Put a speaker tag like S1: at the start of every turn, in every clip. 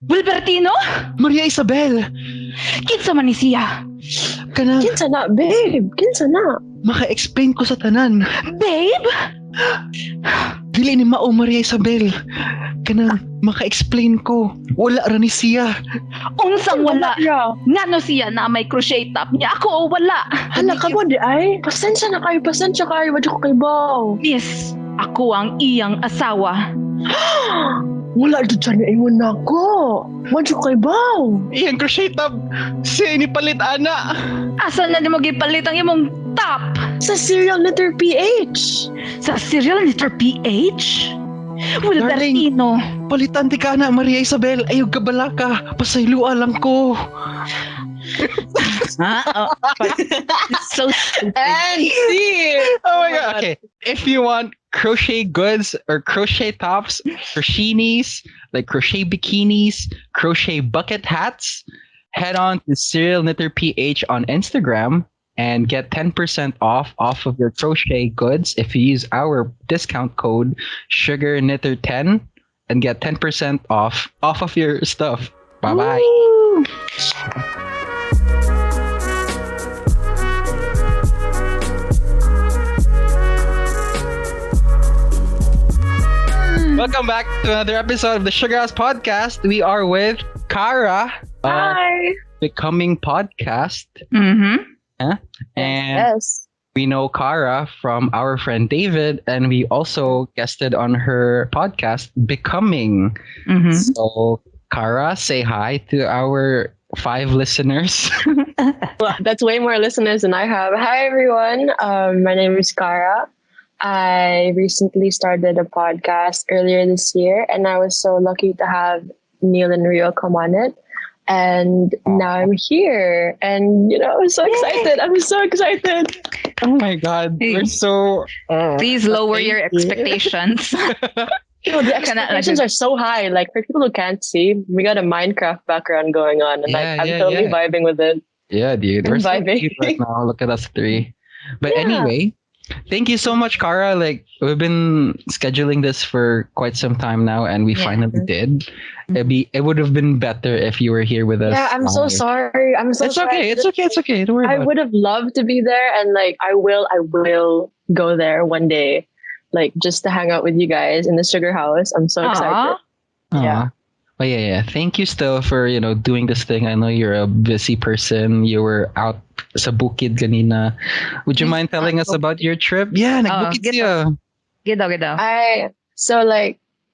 S1: Wilbertino?
S2: Maria Isabel!
S1: Kinsa man ni siya?
S2: Kanang
S3: Kinsa na, babe? Kinsa na?
S2: maka-explain ko sa tanan.
S1: Babe?
S2: Dili ni Mao Maria Isabel. Kanang maka-explain ko. Wala ra ni siya.
S1: Unsang wala?
S3: Ya.
S1: Ngano siya na may crochet top niya? Ako o wala?
S3: Hala ka mo di ay? Pasensya na kayo. Wadyo ko kay Bao.
S1: Miss, ako ang iyang asawa.
S3: Wala dyan siya na ingon na ako. Wadyo kay Bao.
S2: Iyang crochet top. Siya ni palit ana.
S1: Asa na di mo gipalit ang imong top?
S3: Sa serial letter PH.
S1: Sa serial letter PH? Wilbertino.
S2: Palitan ti ka na Maria Isabel. Ayaw kabala ka. Pasaylua lang ko.
S1: So stupid.
S2: Oh my god. Okay. If you want crochet goods or crochet tops, crochetinis, like crochet bikinis, crochet bucket hats, head on to Serial Knitter PH on Instagram and get 10% off of your crochet goods if you use our discount code SugarKnitter10 and get 10% off of your stuff. Bye-bye.
S1: Woo!
S2: Welcome back to another episode of the Sugarhouse podcast. We are with Kara.
S3: Hi.
S2: Becoming Podcast.
S1: Mm-hmm.
S2: And
S3: Yes.
S2: we know Kara from our friend David, and we also guested on her podcast, Becoming.
S1: Mm-hmm.
S2: So, Kara, say hi to our 5 listeners.
S3: Well, that's way more listeners than I have. Hi, everyone. My name is Kara. I recently started a podcast earlier this year, and I was so lucky to have Neil and Rio come on it. And now I'm here, and I'm so excited. I'm so excited.
S2: Oh my God, we're so.
S1: Please lower your
S2: thank you.
S1: expectations.
S3: The expectations are so high. Like, for people who can't see, we got a Minecraft background going on, and I'm totally vibing with it.
S2: Yeah, dude, we're so
S3: vibing.
S2: cute right now. Look at us 3. But
S3: Yeah.
S2: anyway, thank you so much, Kara. Like, we've been scheduling this for quite some time now, and we finally did. It would have been better if you were here with us.
S3: Yeah, I'm so sorry. I'm so
S2: It's
S3: sorry.
S2: okay. It's okay. It's okay. Don't worry
S3: I
S2: about
S3: would have loved to be there, and like I will go there one day, like just to hang out with you guys in the Sugarhouse. I'm so excited.
S2: it.
S3: Yeah.
S2: But yeah. Thank you still for, doing this thing. I know you're a busy person. You were out sa bukid kanina. Would you mind telling us about your trip? Yeah, nagbukid siya.
S1: Gidaw.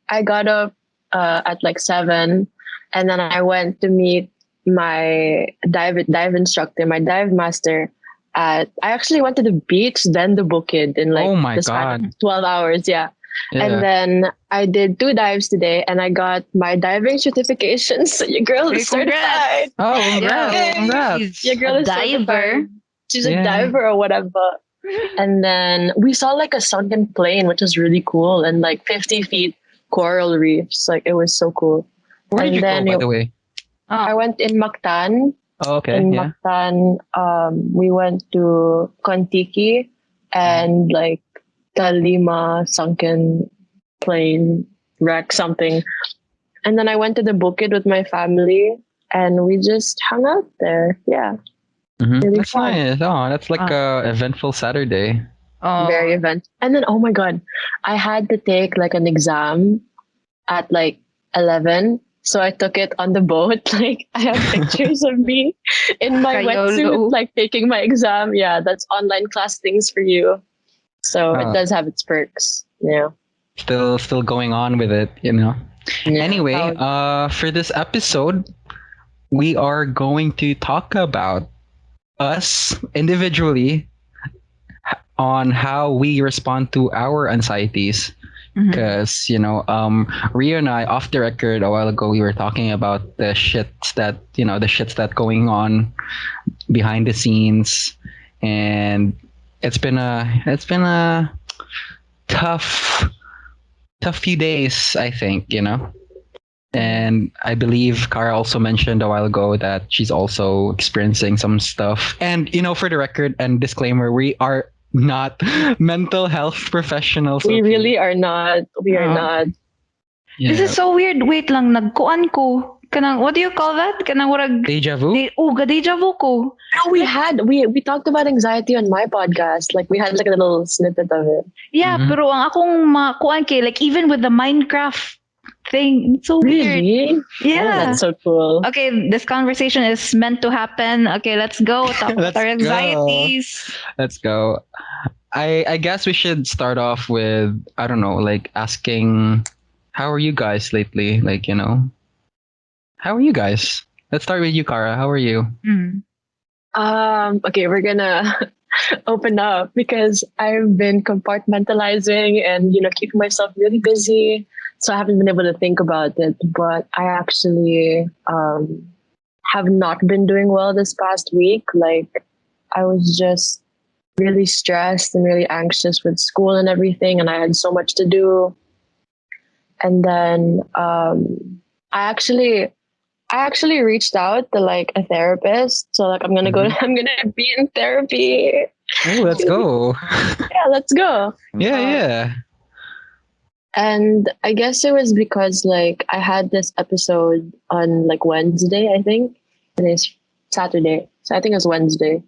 S3: I got up at like 7, and then I went to meet my dive instructor, my dive master. I actually went to the beach, then the bukid in like
S2: Oh my
S3: the span
S2: God.
S3: of 12 hours. Yeah.
S2: Yeah.
S3: And then I did 2 dives today, and I got my diving certification. So your girl is certified.
S2: Oh, congrats.
S1: She's
S3: Your girl
S1: a
S3: is
S1: diver.
S3: certified. She's a
S2: Yeah.
S3: diver or whatever. And then we saw like a sunken plane, which was really cool, and like 50 feet coral reefs. Like, it was so cool.
S2: Where did
S3: And
S2: you
S3: then
S2: go, by the way?
S3: I went in Mactan.
S2: Oh, okay.
S3: In
S2: Yeah.
S3: Mactan, we went to Kontiki and like Kalima sunken plane wreck something. And then I went to the Bukid with my family, and we just hung out there. Yeah.
S2: Mhm.
S3: Really
S2: That's
S3: fun.
S2: nice. Oh, that's like a eventful Saturday.
S1: Oh.
S3: Very event. And then, oh my God, I had to take like an exam at like 11. So I took it on the boat. Like, I have pictures of me in my
S1: Kayolo.
S3: wetsuit, like taking my exam. Yeah, that's online class things for you. So it does have its perks. Yeah.
S2: Still going on with it,
S3: Yeah.
S2: Anyway, for this episode, we are going to talk about us individually on how we respond to our anxieties. Because Rio and I, off the record a while ago, we were talking about the shits that going on behind the scenes, and it's been a tough few days, I think, And I believe Kara also mentioned a while ago that she's also experiencing some stuff. And, for the record and disclaimer, we are not mental health professionals.
S3: We really are not. We are not.
S2: Yeah.
S1: This is so weird. Wait lang, nagkuan ko. what do you call that? Kanang warag
S2: Deja vu?
S1: deja vu ko.
S3: No, we talked about anxiety on my podcast. Like we had like a little snippet of it.
S1: Yeah,
S2: Mhm.
S1: pero ang akong makuan kay like even with the Minecraft thing, it's so weird.
S3: Really?
S1: Yeah.
S3: That's so cool.
S1: Okay, this conversation is meant to happen. Okay, let's go. Talk about
S2: Let's
S1: our
S2: go.
S1: anxieties.
S2: Let's go. I guess we should start off with, I don't know, like asking, how are you guys lately? Like, how are you guys? Let's start with you, Kara. How are you?
S1: Mm.
S3: Okay, we're gonna open up because I've been compartmentalizing and keeping myself really busy, so I haven't been able to think about it. But I actually have not been doing well this past week. Like I was just really stressed and really anxious with school and everything, and I had so much to do. And then I actually reached out to like a therapist. So like I'm gonna I'm gonna be in therapy.
S2: Oh, let's go.
S3: Yeah, let's go.
S2: Yeah, yeah.
S3: And I guess it was because like I had this episode on like Wednesday, I think. Today's Saturday. So I think it was Wednesday.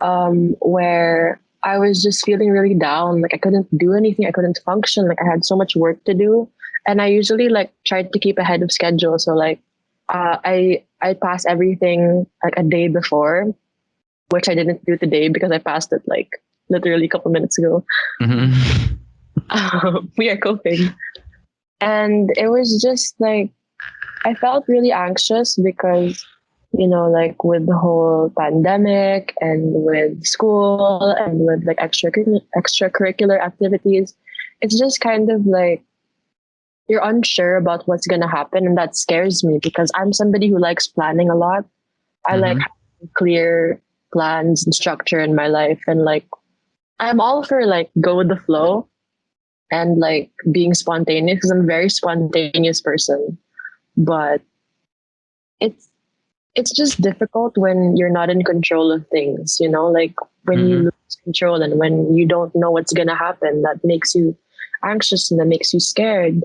S3: Where I was just feeling really down. Like I couldn't do anything. I couldn't function. Like I had so much work to do. And I usually like tried to keep ahead of schedule. So like I pass everything like a day before, which I didn't do today because I passed it like literally a couple minutes ago.
S2: Mhm.
S3: We are coping. And it was just like, I felt really anxious because, like with the whole pandemic and with school and with like extracurricular activities, it's just kind of like you're unsure about what's going to happen. And that scares me because I'm somebody who likes planning a lot. I like having clear plans and structure in my life. And like, I'm all for like go with the flow and like being spontaneous because I'm a very spontaneous person. But it's just difficult when you're not in control of things, like when you lose control and when you don't know what's gonna happen, that makes you anxious and that makes you scared.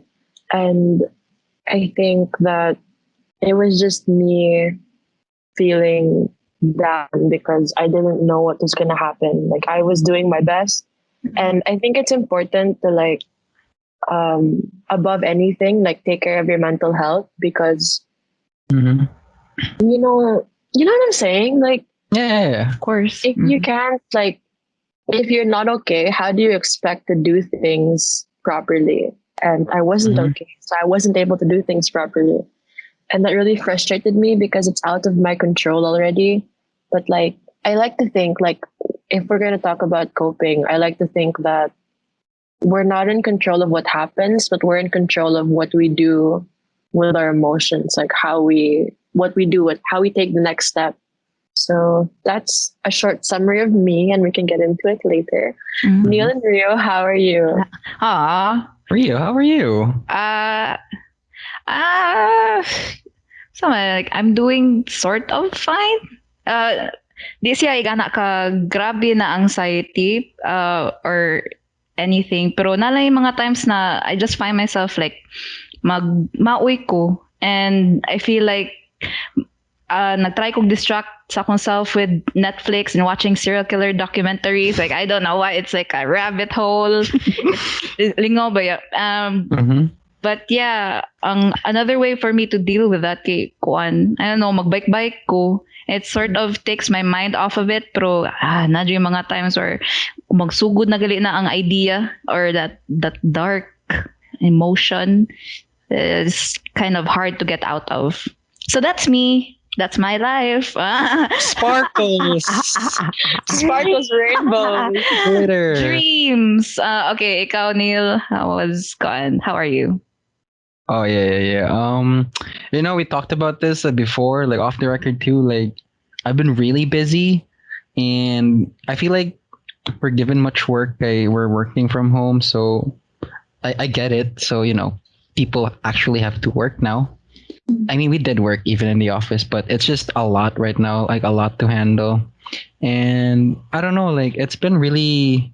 S3: And I think that it was just me feeling down because I didn't know what was gonna happen. Like I was doing my best. And I think it's important to like above anything, like take care of your mental health because
S2: Mhm.
S3: you know what I'm saying? Like
S2: Yeah.
S1: Of course.
S3: if you can't like if you're not okay, how do you expect to do things properly? And I wasn't okay. So I wasn't able to do things properly. And that really frustrated me because it's out of my control already. But like I like to think like if we're gonna talk about coping, I like to think that we're not in control of what happens, but we're in control of what we do with our emotions, like how we take the next step. So that's a short summary of me, and we can get into it later. Neil and Rio, how are you?
S2: Rio, how are you?
S1: So like I'm doing sort of fine. This year igana ka grabe na anxiety or anything, pero nalay mga times na I just find myself like mauwi ko and I feel like nagtry kong distract sa akong self with Netflix and watching serial killer documentaries. Like I don't know why, it's like a rabbit hole. Lingaw ba ya? But yeah, another way for me to deal with that kay kuan, I don't know, magbike-bike ko. It sort of takes my mind off of it, pero nadyo yung mga times where magsugod na gali na ang idea or that dark emotion is kind of hard to get out of. So that's me. That's my life.
S2: Sparkles.
S3: Sparkles rainbows.
S2: Glitter.
S1: Dreams. Okay, ikaw Neil, how are you?
S2: Oh yeah. We talked about this before, like off the record too. Like, I've been really busy, and I feel like we're given much work. We're working from home, so I get it. So people actually have to work now. I mean, we did work even in the office, but it's just a lot right now, like a lot to handle. And I don't know, like it's been really,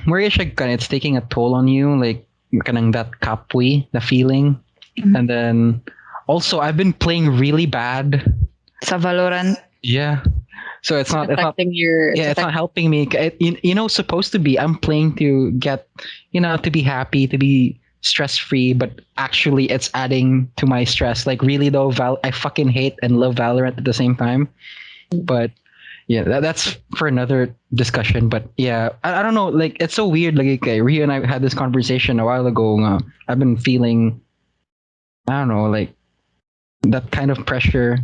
S2: it's taking a toll on you, like kanang that kapwi, the feeling. And then Also, I've been playing really bad.
S1: Sa Valorant.
S2: Yeah. So it's not
S3: Affecting your,
S2: yeah, it's not helping me. Supposed to be I'm playing to get, to be happy, to be stress free, but actually it's adding to my stress. Like really though, I fucking hate and love Valorant at the same time. But yeah, that's for another discussion. But yeah, I don't know. Like it's so weird. Like okay, Rio and I had this conversation a while ago. I've been feeling, I don't know, like that kind of pressure,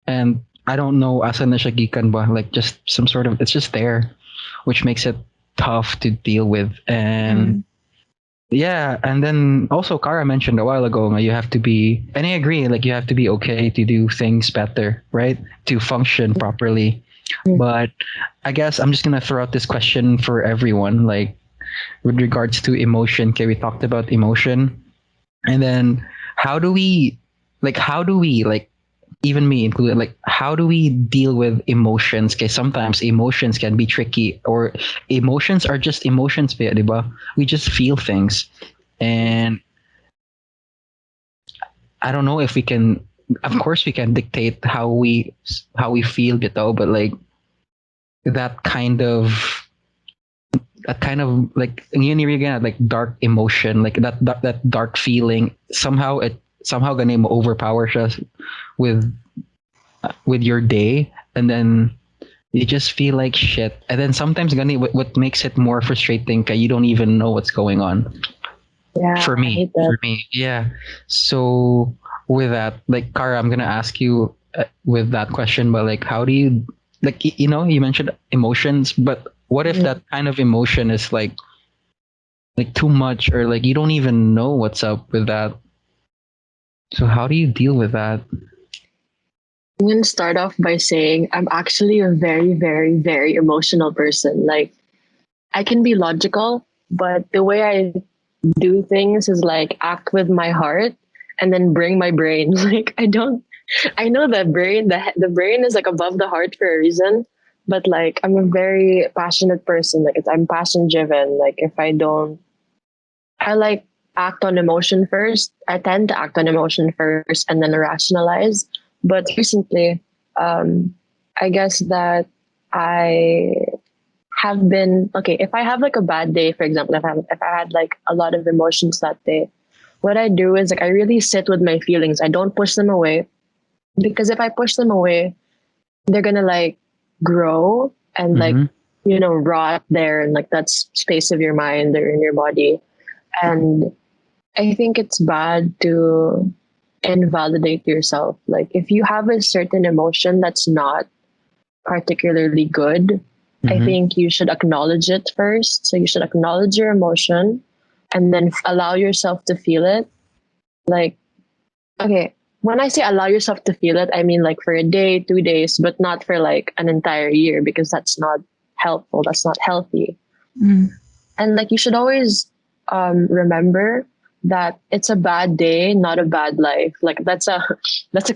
S2: and I don't know asan na siya gikan ba, like just some sort of, it's just there, which makes it tough to deal with. And yeah, and then also Kara mentioned a while ago, you have to be, and I agree, like you have to be okay to do things better, right? To function properly. But I guess I'm just gonna throw out this question for everyone, like with regards to emotion. Okay, we talked about emotion, and then how do we, like even me included, like how do we deal with emotions? Okay, sometimes emotions can be tricky, or emotions are just emotions, diba? We just feel things, and I don't know if we can. Of course, we can dictate how we feel, bitaw, but like that kind of like yun yung again, like dark emotion, like that dark feeling. Somehow gonna overpower us with your day, and then you just feel like shit. And then sometimes gonna what makes it more frustrating, cause you don't even know what's going on.
S3: yeah,
S2: For
S3: I hate that.
S2: me, yeah. So with that, like Kara, I'm gonna ask you with that question, but like, how do you, like, you mentioned emotions, but what if that kind of emotion is like too much, or like you don't even know what's up with that? So how do you deal with that?
S3: I'm going to start off by saying I'm actually a very, very, very emotional person. Like, I can be logical, but the way I do things is like act with my heart and then bring my brain. Like, I know the brain is like above the heart for a reason, but like, I'm a very passionate person. Like, I'm passion driven. Like, if I don't, I like act on emotion first. I tend to act on emotion first and then rationalize. But recently, um, I guess that I have been okay. If I have like a bad day, for example, if I had like a lot of emotions that day, what I do is like I really sit with my feelings. I don't push them away, because if I push them away, they're gonna like grow and like
S2: Mm-hmm.
S3: rot there in like that space of your mind or in your body. And I think it's bad to invalidate yourself. Like if you have a certain emotion that's not particularly good, I
S2: Mm-hmm.
S3: think you should acknowledge it first. So you should acknowledge your emotion and then allow yourself to feel it. Like, okay, when I say allow yourself to feel it, I mean like for a day, 2 days, but not for like an entire year, because that's not helpful. That's not healthy.
S1: Mm.
S3: And like you should always remember that it's a bad day, not a bad life. Like that's a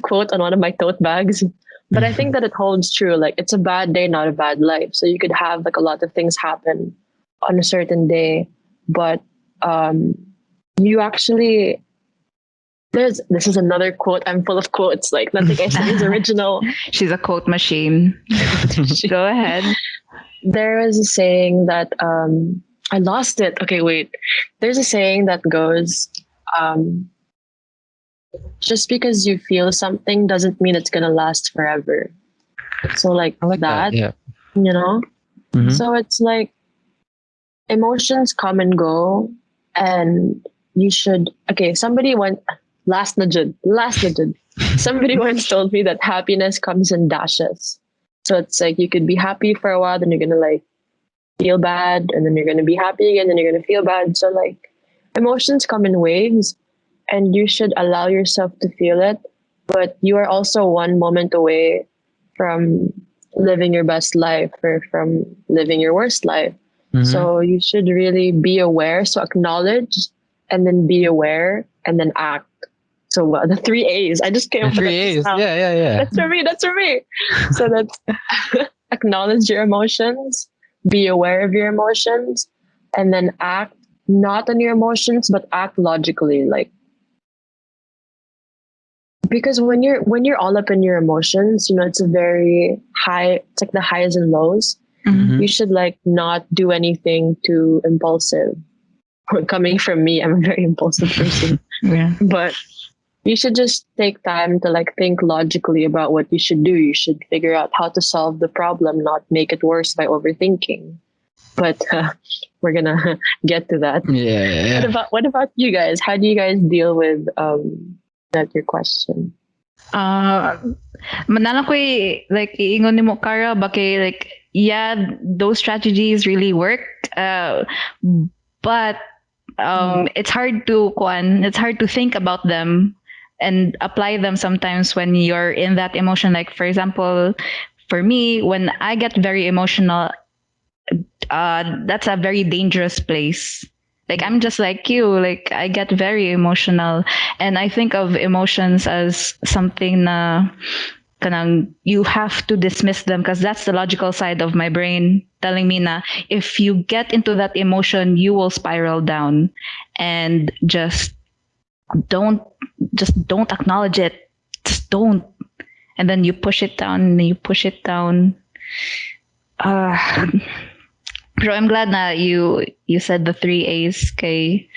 S3: quote on one of my tote bags. But I think that it holds true. Like it's a bad day, not a bad life. So you could have like a lot of things happen on a certain day, but um, you actually this is another quote. I'm full of quotes. Like nothing I say is original.
S1: She's a quote machine. Go ahead.
S3: There is a saying that I lost it. Okay, wait. There's a saying that goes, um, just because you feel something doesn't mean it's gonna last forever. So like
S2: I like that.
S3: that,
S2: Yeah.
S3: you know.
S2: Mm-hmm.
S3: So it's like emotions come and go, and you should. Okay, somebody went last legend. Somebody once told me that happiness comes in dashes. So it's like you could be happy for a while, then you're gonna like feel bad, and then you're going to be happy again, then you're going to feel bad. So like emotions come in waves, and you should allow yourself to feel it, but you are also one moment away from living your best life or from living your worst life.
S2: Mm-hmm.
S3: So you should really be aware. So acknowledge, and then be aware, and then act. So the 3 A's. I just came up with
S2: Three
S3: that just
S2: A's.
S3: now.
S2: Yeah, yeah, yeah.
S3: That's for me. That's for me. So that's acknowledge your emotions, be aware of your emotions, and then act not on your emotions, but act logically. Like because when you're all up in your emotions, it's a very high. It's like the highs and lows.
S1: Mhm.
S3: You should like not do anything too impulsive. Coming from me, I'm a very impulsive person,
S1: Yeah.
S3: but you should just take time to like think logically about what you should do. You should figure out how to solve the problem, not make it worse by overthinking. But we're gonna get to that.
S2: Yeah.
S3: What about you guys? How do you guys deal with that your question?
S1: Uh, Manala ko like iingon ni mo Kara bakay like yeah those strategies really work but it's hard to think about them and apply them sometimes when you're in that emotion, like for example for me when I get very emotional, that's a very dangerous place. Like I'm just like you, like I get very emotional and I think of emotions as something na kanang you have to dismiss them because that's the logical side of my brain telling me na if you get into that emotion you will spiral down and don't don't acknowledge it, just don't, and then you push it down and you push it down. uh So I'm glad that you said the three A's. Okay,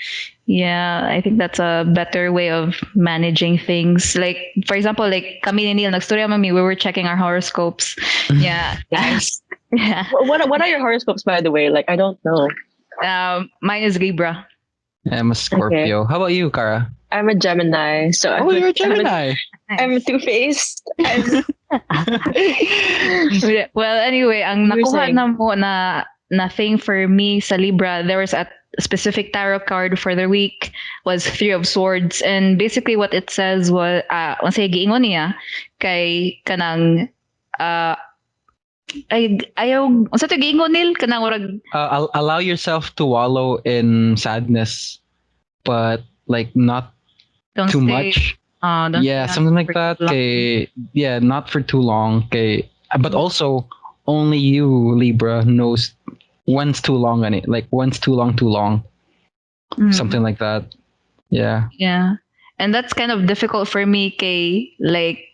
S1: yeah, I think that's a better way of managing things. Like for example, like kami ni Neil, nagstorya mami, we were checking our horoscopes. Yeah,
S3: Yes.
S1: yeah.
S3: What are your horoscopes, by the way? Like I don't know.
S1: Mine is Libra.
S2: I'm a Scorpio. How about you, Kara?
S3: I'm a Gemini, so
S2: Oh, you're a Gemini.
S3: I'm two-faced.
S1: Well, anyway, ang
S3: You were
S1: nakuha
S3: saying.
S1: na mo na thing for me sa Libra, there was a specific tarot card for the week was Three of Swords, and basically what it says was unsay giingon niya kay kanang ay ayaw unsa to giingon nil kanang murag
S2: Allow yourself to wallow in sadness, but like not
S1: don't
S2: too
S1: stay
S2: much.
S1: don't
S2: Yeah,
S1: stay on
S2: something like
S1: for
S2: that.
S1: too long.
S2: Okay, yeah, not for too long. Okay, but also only you, Libra, knows when's too long on it. Like when's too long, too long.
S1: Mm.
S2: Something like that. Yeah.
S1: Yeah. And that's kind of difficult for me, kay like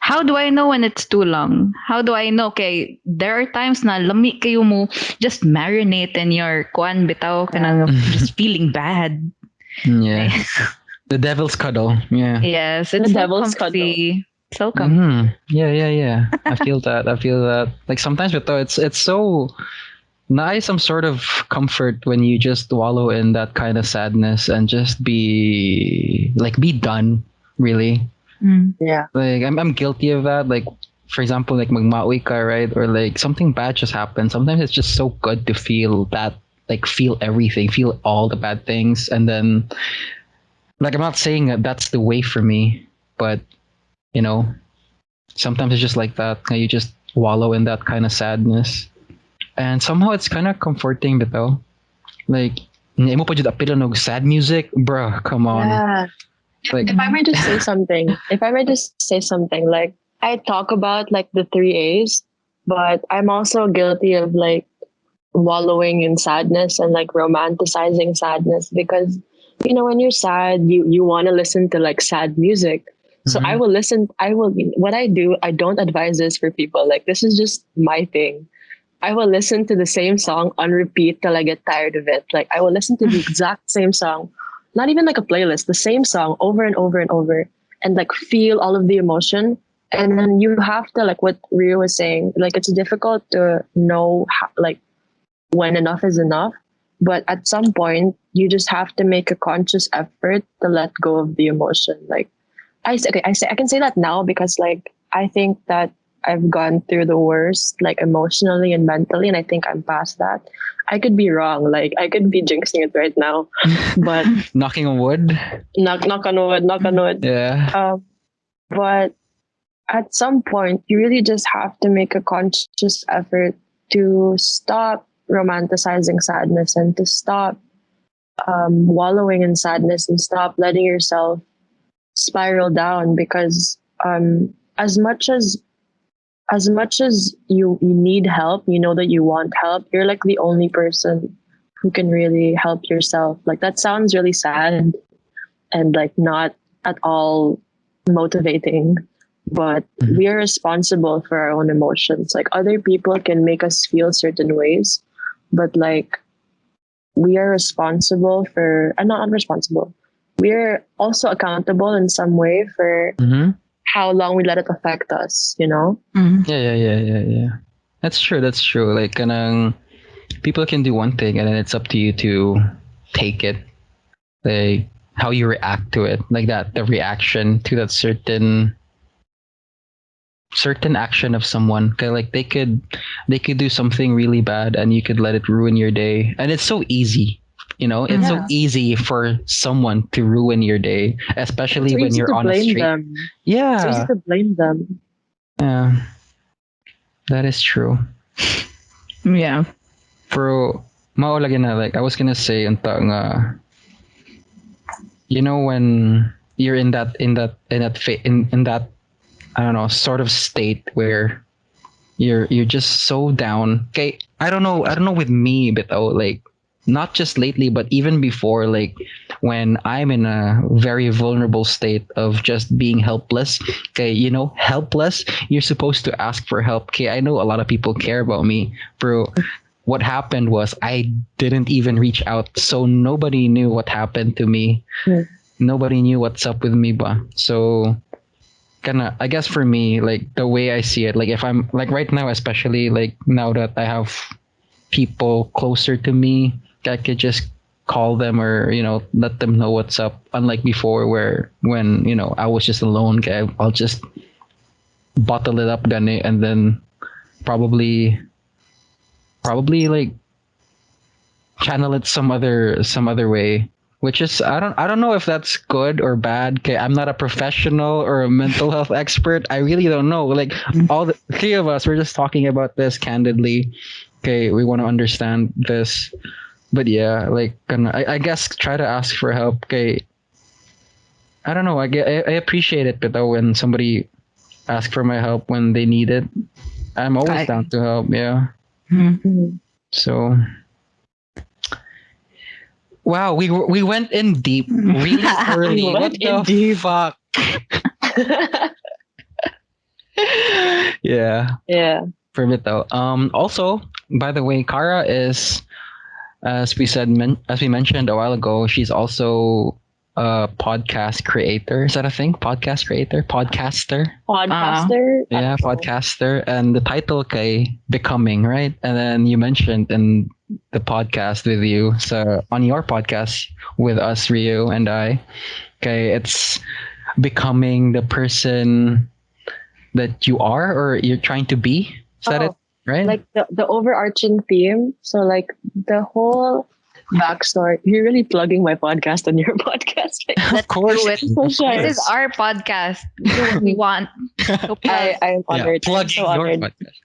S1: how do I know when it's too long? How do I know? Okay, there are times na lami kayo mo just marinate in your kuan bitaw kanang just feeling bad.
S2: Yeah. The devil's cuddle. Yeah.
S1: Yes, it's
S3: The
S1: so
S3: devil's
S1: comfy. So comfy.
S2: Yeah. I feel that. I feel that. Like sometimes, but though it's so nice, some sort of comfort when you just wallow in that kind of sadness and just be done. Really,
S1: Mm.
S3: Yeah.
S2: like I'm guilty of that. Like for example, like magmawi ka, right? Or like something bad just happened. Sometimes it's just so good to feel that, like feel everything, feel all the bad things, and then like I'm not saying that that's the way for me, but you know, sometimes it's just like that. You just wallow in that kind of sadness, and somehow it's kind of comforting. But though, like, mo pa jud apil nog sad music, bruh. Come on,
S3: Yeah.
S2: like,
S3: If I may just say something, like I talk about like the three A's, but I'm also guilty of like wallowing in sadness and like romanticizing sadness because when you're sad, you want to listen to like sad music. So
S2: Mhm.
S3: what I do, I don't advise this for people. Like this is just my thing. I will listen to the same song on repeat till I get tired of it. Like I will listen to the exact same song, not even like a playlist, the same song over and over and over, and like feel all of the emotion. And then you have to, like what Rio was saying, like it's difficult to know how, like when enough is enough. But at some point, you just have to make a conscious effort to let go of the emotion. Like I can say that now because like I think that I've gone through the worst, like emotionally and mentally, and I think I'm past that. I could be wrong, like I could be jinxing it right now, but
S2: knocking on wood.
S3: knock on wood, knock on wood.
S2: Yeah.
S3: But at some point, you really just have to make a conscious effort to stop romanticizing sadness and to stop wallowing in sadness and stop letting yourself spiral down because as much as you need help, you know that you want help, you're like the only person who can really help yourself. Like that sounds really sad and like not at all motivating, but we are responsible for our own emotions. Like other people can make us feel certain ways, but like we are responsible for, and not responsible. We're also accountable in some way for
S2: Mm-hmm.
S3: how long we let it affect us, you know?
S2: Yeah. That's true. That's true. Like, kanang people can do one thing, and then it's up to you to take it. Like how you react to it, like that, the reaction to that certain action of someone. 'Kay, like they could do something really bad, and you could let it ruin your day. And it's so easy. It's so
S1: Yeah.
S2: easy for someone to ruin your day,
S3: It's
S2: especially
S3: so
S2: when
S3: easy
S2: you're
S3: to
S2: on a
S3: blame
S2: street.
S3: them. It's so easy
S2: Yeah,
S3: to blame them.
S2: yeah, that is true.
S1: Yeah.
S2: Pero mao lagi na, like I was gonna say unta nga, when you're in that, I don't know, sort of state where you're just so down. Okay, I don't know with me, but like not just lately, but even before, like when I'm in a very vulnerable state of just being helpless. Okay, helpless. You're supposed to ask for help. Okay, I know a lot of people care about me, bro. What happened was I didn't even reach out, so nobody knew what happened to me.
S3: Mm.
S2: Nobody knew what's up with me, ba. So I guess for me, like the way I see it, like if I'm like right now, especially like now that I have people closer to me, I could just call them or let them know what's up, unlike before where when I was just alone. Okay, I'll just bottle it up, gani, and then probably like channel it some other way, which is I don't know if that's good or bad. Okay, I'm not a professional or a mental health expert. I really don't know. Like all the three of us, we're just talking about this candidly. Okay, we want to understand this, but yeah, like I guess try to ask for help. Okay, I don't know. I appreciate it, but though when somebody asks for my help when they need it, I'm always down to help. Yeah.
S3: Mhm.
S2: So wow, we went in deep really early.
S3: We
S2: What
S3: went in
S2: the
S3: deep.
S2: fuck? Yeah,
S3: Yeah.
S2: for bit though. Also, by the way, Kara is, as we said, as we mentioned a while ago, she's also a podcast creator. Is that a thing? Podcast creator, podcaster.
S3: Podcaster. I
S2: Yeah,
S3: don't know.
S2: podcaster, and the title kay becoming, right? And then you mentioned in the podcast with you, so on your podcast with us, Rio and I, okay, it's becoming the person that you are or you're trying to be. Is that it?
S3: Oh,
S2: Right?
S3: like the overarching theme. So like the whole backstory. You're really plugging my podcast on your podcast.
S2: Of course.
S1: Do it.
S3: So shy.
S1: This is our podcast. We do what we want. So
S3: I am
S2: Yeah,
S3: honored. I'm
S2: plugging
S3: so
S2: your
S3: honored.
S2: podcast.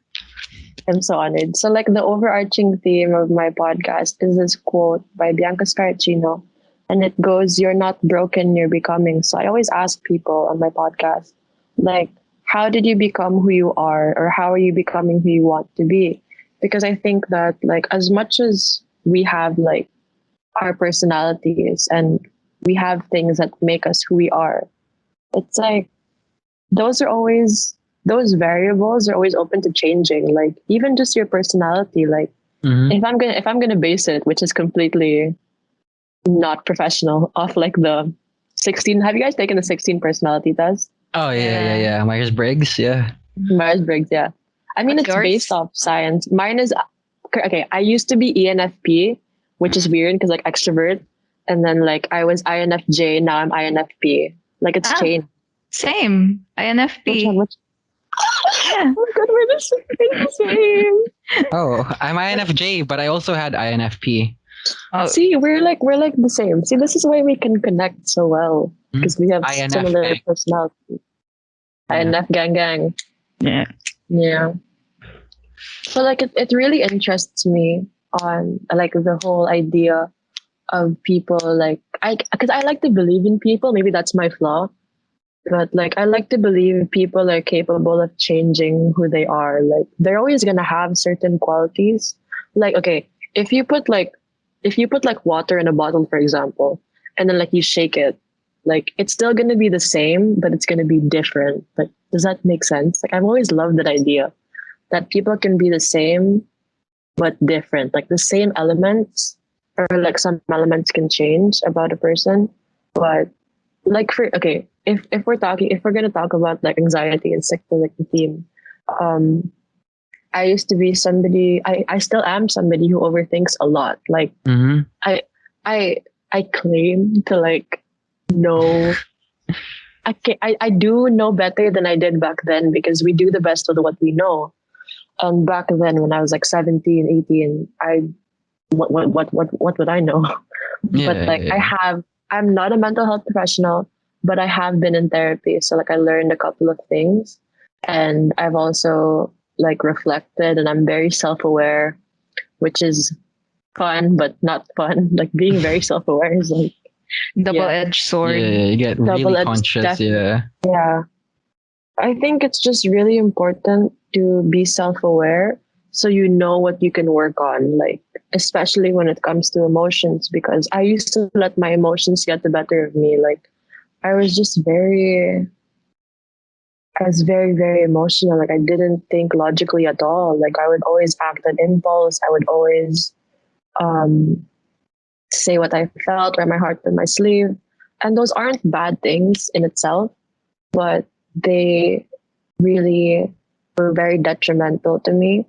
S3: I'm so honored. So like the overarching theme of my podcast is this quote by Bianca Scaracino. And it goes, "You're not broken, you're becoming." So I always ask people on my podcast, like, how did you become who you are? Or how are you becoming who you want to be? Because I think that like as much as we have like our personalities and we have things that make us who we are, it's like those are always those variables are always open to changing. Like even just your personality, like
S2: Mhm.
S3: if I'm gonna base it, which is completely not professional, off like the 16. Have you guys taken the 16 personality test?
S2: Oh yeah. Myers Briggs, yeah.
S3: Myers-Briggs, yeah. I mean,
S1: What's
S3: it's
S1: yours?
S3: based off science. Mine is okay. I used to be ENFP, which is weird because like extrovert, and then like I was INFJ. Now I'm INFP. Like it's
S1: Ah,
S3: changed.
S1: same.
S3: Which one?
S1: INFP.
S3: Which?
S1: Yeah.
S3: Oh my god, we're the same.
S2: Oh, I'm INFJ, but I also had INFP.
S1: Oh,
S3: See, we're like the same. See, this is why we can connect so well because we have
S2: INF
S3: similar
S2: gang.
S3: personality.
S2: Yeah.
S3: INF gang.
S1: yeah.
S3: Yeah. So like it really interests me on like the whole idea of people like I because I like to believe in people. Maybe that's my flaw, but like I like to believe people are capable of changing who they are. Like they're always gonna have certain qualities. Like okay, if you put like water in a bottle, for example, and then like you shake it, Like it's still going to be the same, but it's going to be different. Like, does that make sense? Like I've always loved that idea that people can be the same but different. Like the same elements, or like some elements can change about a person, but like for okay, if we're gonna talk about like anxiety and stick to like the theme, um, I used to be somebody. I still am somebody who overthinks a lot. Like
S2: Mm-hmm.
S3: I I I claim to like know. I do know better than I did back then because we do the best with what we know. And back then, when I was like 17, 18, what would I know?
S2: Yeah,
S3: But like
S2: yeah,
S3: I'm not a mental health professional, but I have been in therapy. So like I learned a couple of things, and I've also like reflected, and I'm very self-aware, which is fun, but not fun. Like being very self-aware is like, yeah,
S1: Double-edged
S2: yeah,
S1: sword.
S2: yeah. You get really
S3: double-edged
S2: conscious.
S3: step.
S2: Yeah.
S3: Yeah. I think it's just really important to be self-aware so you know what you can work on, like especially when it comes to emotions, because I used to let my emotions get the better of me. Like I was just very emotional. Like I didn't think logically at all. Like I would always act on impulse. I would always um say what I felt, wear my heart on my sleeve. And those aren't bad things in itself, but they really were very detrimental to me.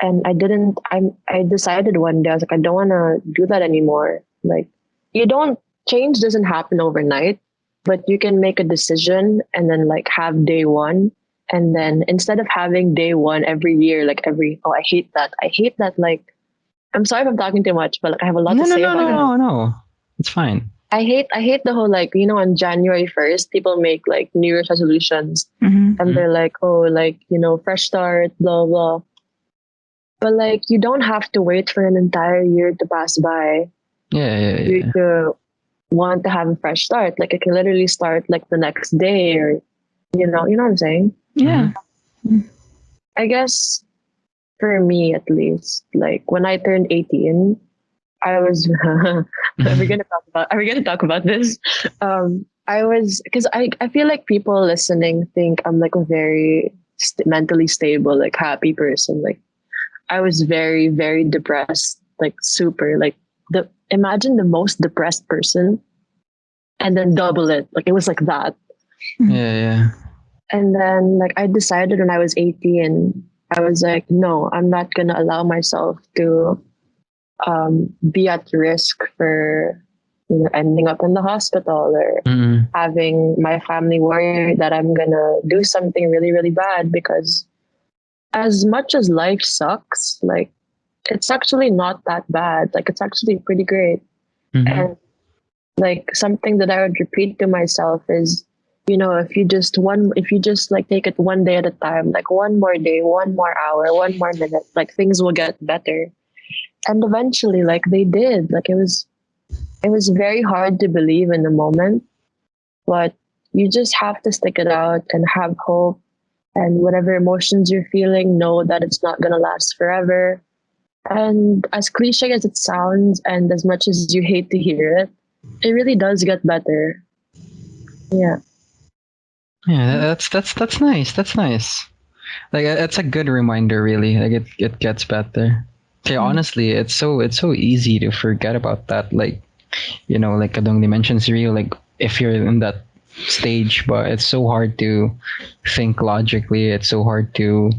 S3: And I decided one day, I was like, I don't want to do that anymore. Like, you don't, change doesn't happen overnight, but you can make a decision and then like have day one. And then instead of having day one every year, like oh, I hate that. Like, I'm sorry if I'm talking too much, but like I have a lot
S2: No,
S3: to
S2: no,
S3: say
S2: no,
S3: about that.
S2: no, no. It's fine.
S3: I hate the whole like, on January 1st, people make like New Year's resolutions
S1: Mm-hmm.
S3: and they're like, oh, like, fresh start, blah, blah. But like, you don't have to wait for an entire year to pass by
S2: Yeah, yeah,
S3: for you
S2: yeah.
S3: to want to have a fresh start. Like, it can literally start like the next day, or, you know what I'm saying?
S1: Yeah.
S3: I guess for me, at least, like when I turned 18, I was, are we gonna talk about this? I was, because I feel like people listening think I'm like a very mentally stable, like happy person. Like I was very, very depressed, like super, like imagine the most depressed person and then double it. Like it was like that.
S2: Yeah, yeah.
S3: And then like I decided when I was 18, I was like, no, I'm not gonna allow myself to be at risk for ending up in the hospital, or
S2: Mm.
S3: having my family worry that I'm gonna do something really, really bad. Because as much as life sucks, like it's actually not that bad. Like it's actually pretty great.
S2: Mm-hmm.
S3: And like something that I would repeat to myself is, if you just like take it one day at a time, like one more day, one more hour, one more minute, like things will get better. And eventually, like they did. Like it was very hard to believe in the moment, but you just have to stick it out and have hope. And whatever emotions you're feeling, know that it's not gonna last forever. And as cliche as it sounds, and as much as you hate to hear it, it really does get better. Yeah.
S2: Yeah, that's nice. That's nice. Like that's a good reminder, really. Like it gets better. Okay, honestly, it's so easy to forget about that. Like like Kadong mentions real. Like if you're in that stage, but it's so hard to think logically. It's so hard to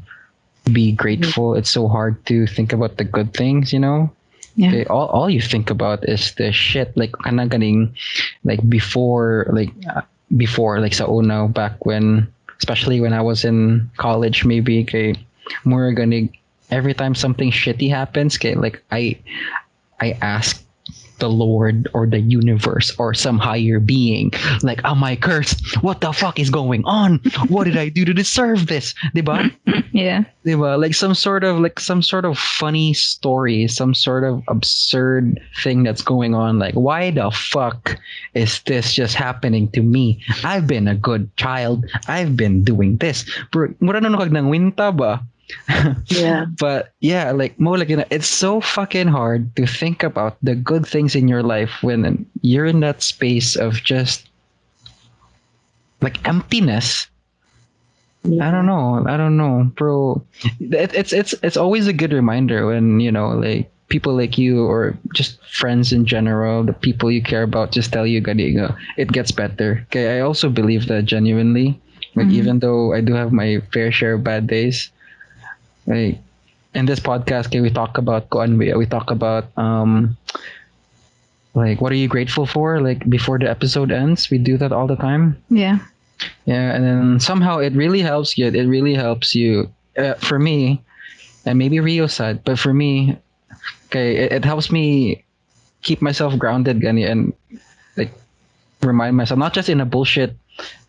S2: be grateful. It's so hard to think about the good things.
S1: Yeah.
S2: Okay, all you think about is the shit like kanang ganing like before like sa una back when, especially when I was in college, maybe okay more gonna every time something shitty happens, okay, like I ask the Lord or the universe or some higher being, like, am I cursed? What the fuck is going on? What did I do to deserve this? Diba?
S1: Yeah.
S2: Diba? Like some sort of funny story, some sort of absurd thing that's going on. Like, why the fuck is this just happening to me? I've been a good child. I've been doing this. Bro, mura na kag nang winta ba?
S3: Yeah.
S2: But yeah, like mo like it's so fucking hard to think about the good things in your life when you're in that space of just like emptiness. I don't know. I don't know, bro. It's always a good reminder when like people like you or just friends in general, the people you care about, just tell you, "Gadiga, it gets better." Okay, I also believe that genuinely. Like even though I do have my fair share of bad days, like in this podcast, okay, we talk about we talk about like what are you grateful for? Like before the episode ends, we do that all the time.
S1: Yeah.
S2: Yeah, and then somehow it really helps you. It really helps you. For me, and maybe Rio said, but for me, okay, it helps me keep myself grounded, Gani, and like remind myself not just in a bullshit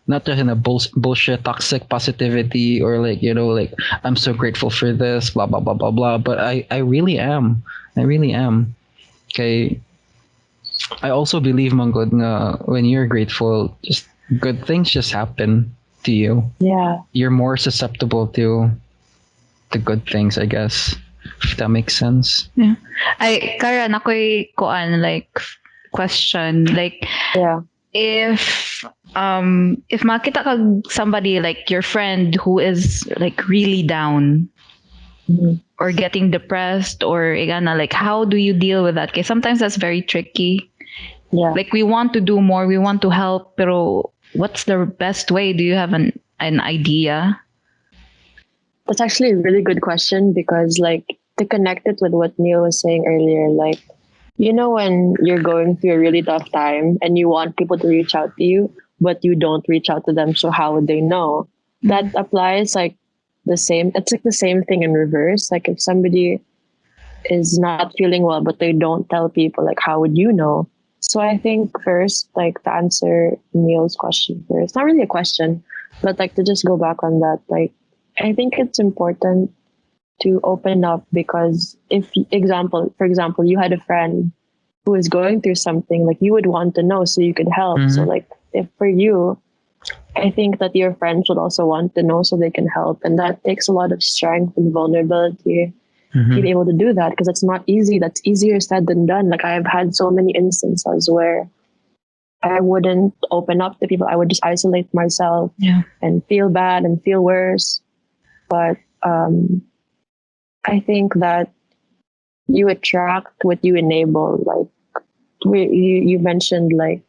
S2: toxic positivity or like like I'm so grateful for this, blah blah blah blah blah. But I really am. I really am. Okay, I also believe Manggod na when you're grateful, just good things just happen to you.
S3: Yeah.
S2: You're more susceptible to the good things, I guess. If that makes sense.
S1: Yeah. Ay, Kara, nakoy kuan like question like
S3: Yeah.
S1: if makita kag somebody like your friend who is like really down
S3: Mhm.
S1: or getting depressed or igana, like how do you deal with that? Okay, sometimes that's very tricky.
S3: Yeah.
S1: Like we want to do more, we want to help, pero what's the best way? Do you have an idea?
S3: That's actually a really good question because, like, to connect it with what Neil was saying earlier, like, when you're going through a really tough time and you want people to reach out to you, but you don't reach out to them, so how would they know? That applies like it's like the same thing in reverse. Like, if somebody is not feeling well, but they don't tell people, like, how would you know? So I think first, like, to answer Neil's question first, not really a question, but like to just go back on that, like, I think it's important to open up because for example, you had a friend who is going through something, like you would want to know so you could help. So like if for you, I think that your friends would also want to know so they can help. And that takes a lot of strength and vulnerability to be able to do that because it's not easy. That's easier said than done. Like I've had so many instances where I wouldn't open up to people. I would just isolate myself and feel bad and feel worse. But I think that you attract what you enable. Like you mentioned, like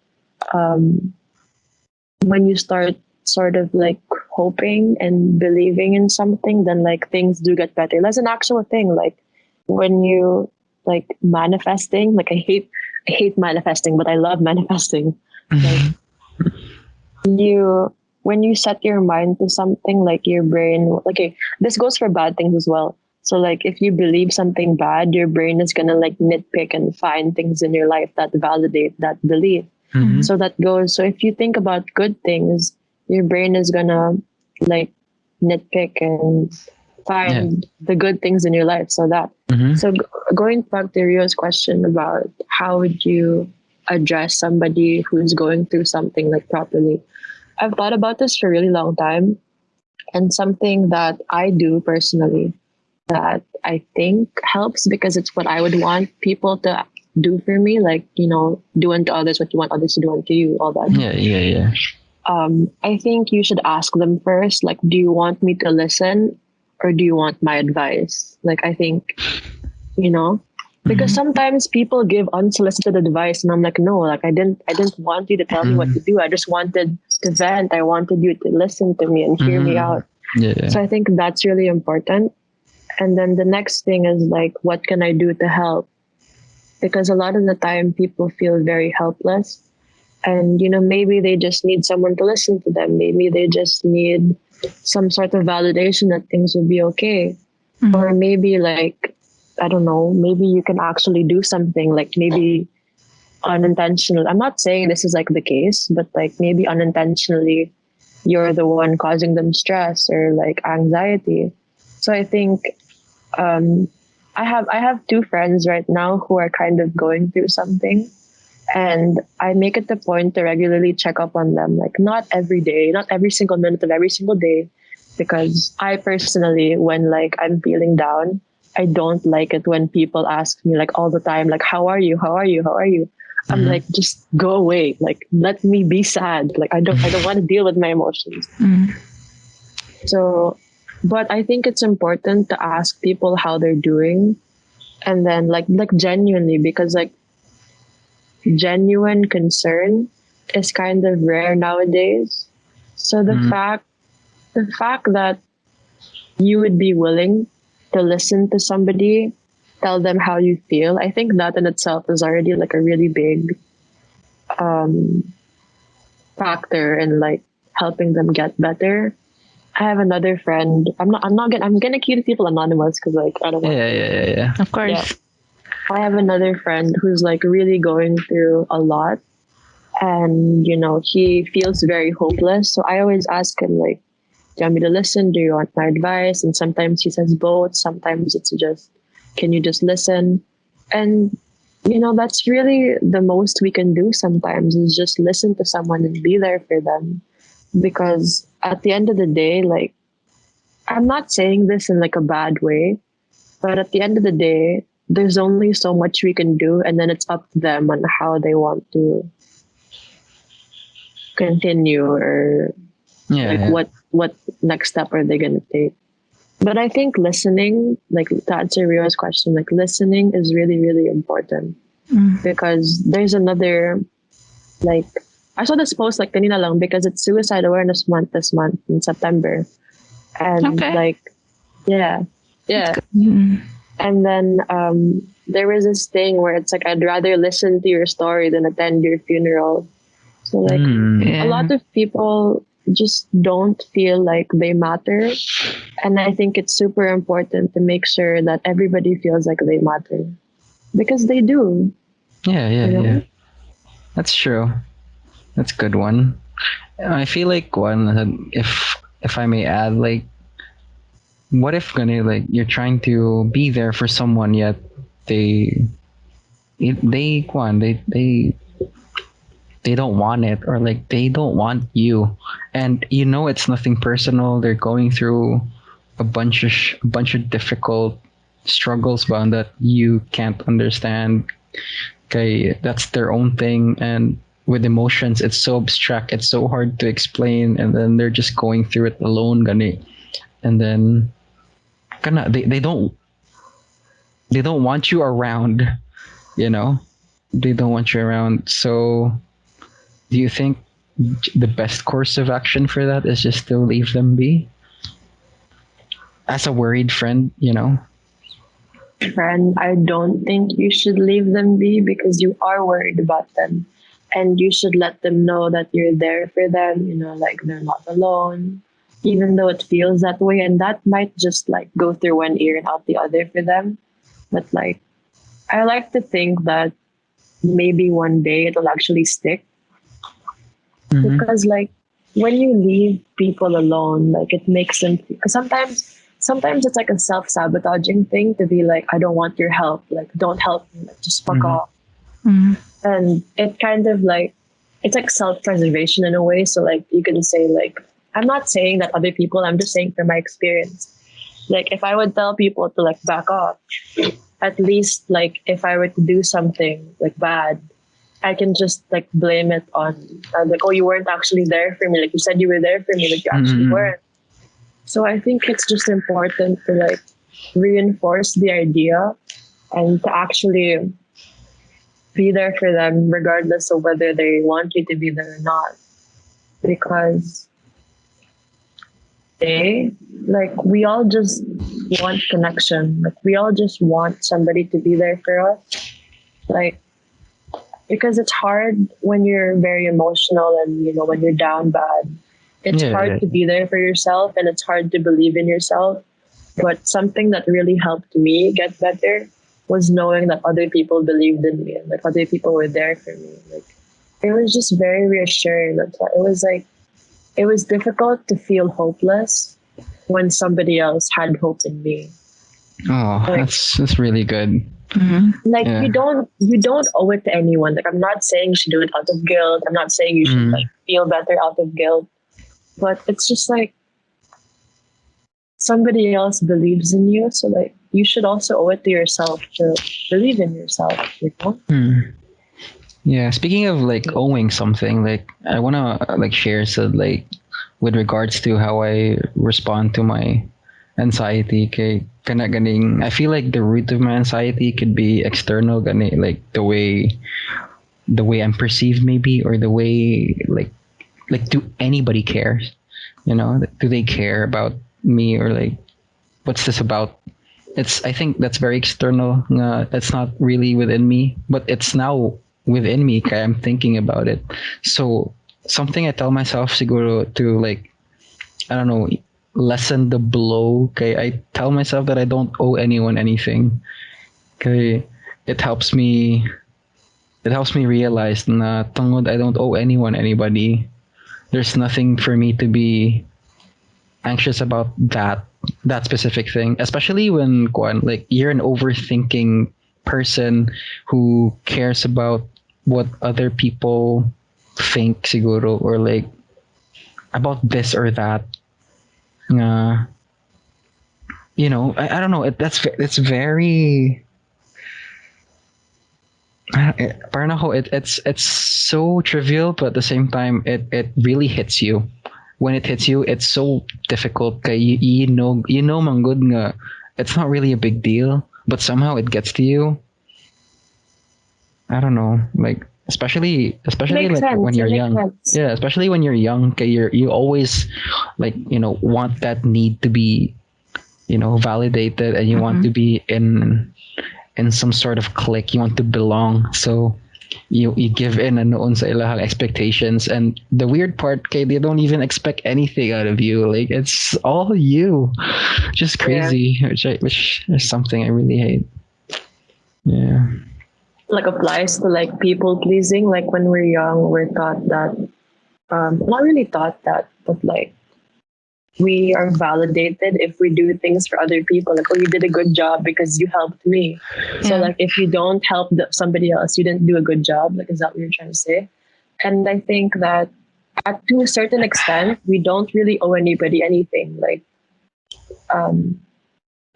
S3: when you start sort of like hoping and believing in something, then like things do get better. That's an actual thing. Like when you like manifesting, like I hate manifesting, but I love manifesting. Like when you set your mind to something, like your brain, okay, this goes for bad things as well. So like if you believe something bad, your brain is gonna like nitpick and find things in your life that validate that belief. So that goes. So if you think about good things, your brain is gonna like nitpick and find the good things in your life. So that. So going back to Rio's question about how would you address somebody who's going through something like properly, I've thought about this for a really long time, and something that I do personally that I think helps because it's what I would want people to do for me, like, do unto others what you want others to do unto you, all that.
S2: Yeah.
S3: I think you should ask them first, like, do you want me to listen or do you want my advice? Like, I think, because sometimes people give unsolicited advice and I'm like, no, like I didn't want you to tell me what to do. I just wanted to vent. I wanted you to listen to me and hear me out.
S2: Yeah.
S3: So I think that's really important. And then the next thing is like, what can I do to help? Because a lot of the time people feel very helpless and, maybe they just need someone to listen to them. Maybe they just need some sort of validation that things will be okay. Or maybe like, I don't know, maybe you can actually do something like maybe unintentional. I'm not saying this is like the case, but like maybe unintentionally you're the one causing them stress or like anxiety. So I think I have two friends right now who are kind of going through something, and I make it the point to regularly check up on them, like not every day, not every single minute of every single day, because I personally, when like I'm feeling down, I don't like it when people ask me like all the time, like how are you, how are you, how are you. I'm like, just go away. Like, let me be sad. Like, I don't want to deal with my emotions.
S1: Mm.
S3: So, but I think it's important to ask people how they're doing, and then like genuinely, because like genuine concern is kind of rare nowadays. So the fact that you would be willing to listen to somebody, tell them how you feel, I think that in itself is already like a really big um, factor in like helping them get better. I have another friend. I'm gonna keep people anonymous because like I don't know.
S2: Yeah.
S1: Of course.
S3: Yeah. I have another friend who's like really going through a lot, and he feels very hopeless. So I always ask him like, do you want me to listen? Do you want my advice? And sometimes he says both. Sometimes it's just, can you just listen? And that's really the most we can do sometimes, is just listen to someone and be there for them. Because at the end of the day, like, I'm not saying this in like a bad way, but at the end of the day, there's only so much we can do, and then it's up to them on how they want to continue, or like what next step are they gonna take. But I think listening, like to answer Rio's question, like listening is really, really important. Because there's another, like, I saw this post like kanina lang, because it's Suicide Awareness Month this month in September. And
S1: Okay.
S3: like, yeah.
S1: Mm.
S3: And then there was this thing where it's like, I'd rather listen to your story than attend your funeral. So like
S1: Yeah.
S3: a lot of people just don't feel like they matter. And I think it's super important to make sure that everybody feels like they matter. Because they do.
S2: Yeah. That's true. That's a good one. I feel like if I may add, like, what if you're trying to be there for someone, yet they they they don't want it, or like they don't want you, and it's nothing personal. They're going through a bunch of difficult struggles, bound that you can't understand. Okay, that's their own thing, and with emotions, it's so abstract, it's so hard to explain, and then they're just going through it alone, gani. And then they don't want you around, you know they don't want you around. So do you think the best course of action for that is just to leave them be, as a worried friend?
S3: Friend, I don't think you should leave them be, because you are worried about them. And you should let them know that you're there for them, like they're not alone. Even though it feels that way, and that might just like go through one ear and out the other for them. But like, I like to think that maybe one day it'll actually stick. Because like when you leave people alone, like it makes them, because sometimes it's like a self-sabotaging thing to be like, I don't want your help, like don't help me, like just fuck off. And it kind of like, it's like self-preservation in a way. So like you can say like, I'm not saying that other people, I'm just saying from my experience, like if I would tell people to like back off, at least like if I were to do something like bad, I can just like blame it on like, oh, you weren't actually there for me. Like you said you were there for me, like you actually weren't. So I think it's just important to like reinforce the idea and to actually be there for them regardless of whether they want you to be there or not. Because we all just want connection. Like we all just want somebody to be there for us. Like, because it's hard when you're very emotional and when you're down bad. It's hard to be there for yourself, and it's hard to believe in yourself. But something that really helped me get better was knowing that other people believed in me, and like other people were there for me. Like it was just very reassuring. That's why it was difficult to feel hopeless when somebody else had hope in me.
S2: Oh,
S3: like,
S2: that's really good.
S3: Like you don't owe it to anyone. Like I'm not saying you should do it out of guilt. I'm not saying you should like feel better out of guilt. But it's just like somebody else believes in you, so like you should also owe it to yourself to believe in yourself.
S2: Yeah, speaking of like owing something, like I wanna like share so like with regards to how I respond to my anxiety. Kay kana ganing I feel like the root of my anxiety could be external gani like the way I'm perceived maybe or the way like do anybody cares? You know, do they care about me or like what's this about? It's I think that's very external. That's not really within me, but it's now within me. Kaya I'm thinking about it. So something I tell myself siguro to like I don't know lessen the blow. Okay, I tell myself that I don't owe anyone anything. Okay, it helps me. It helps me realize na tungod I don't owe anyone anybody. There's nothing for me to be anxious about that specific thing, especially when like you're an overthinking person who cares about what other people think siguro or like about this or that. Uh, I don't know. It's very. Parang ako, it's so trivial, but at the same time, it really hits you. When it hits you, it's so difficult. Kaya you know, manggod nga, it's not really a big deal, but somehow it gets to you. I don't know, like especially
S3: Makes
S2: like when
S3: sense.
S2: you're
S3: It makes
S2: young.
S3: sense.
S2: Yeah, especially when you're young, kaya you always like want that need to be validated, and you want to be in some sort of clique. You want to belong, so you give in and noon sa ilahang expectations. And the weird part, okay, they don't even expect anything out of you. Like it's all you, just
S3: Yeah.
S2: crazy. Which is something I really hate. Yeah.
S3: Like applies to like people pleasing. Like when we're young, we're taught that, not really taught that, but like we are validated if we do things for other people. Like, oh, you did a good job because you helped me. So
S1: Yeah.
S3: like if you don't help somebody else, you didn't do a good job. Like, is that what you're trying to say? And I think that to a certain extent, we don't really owe anybody anything. Like, um,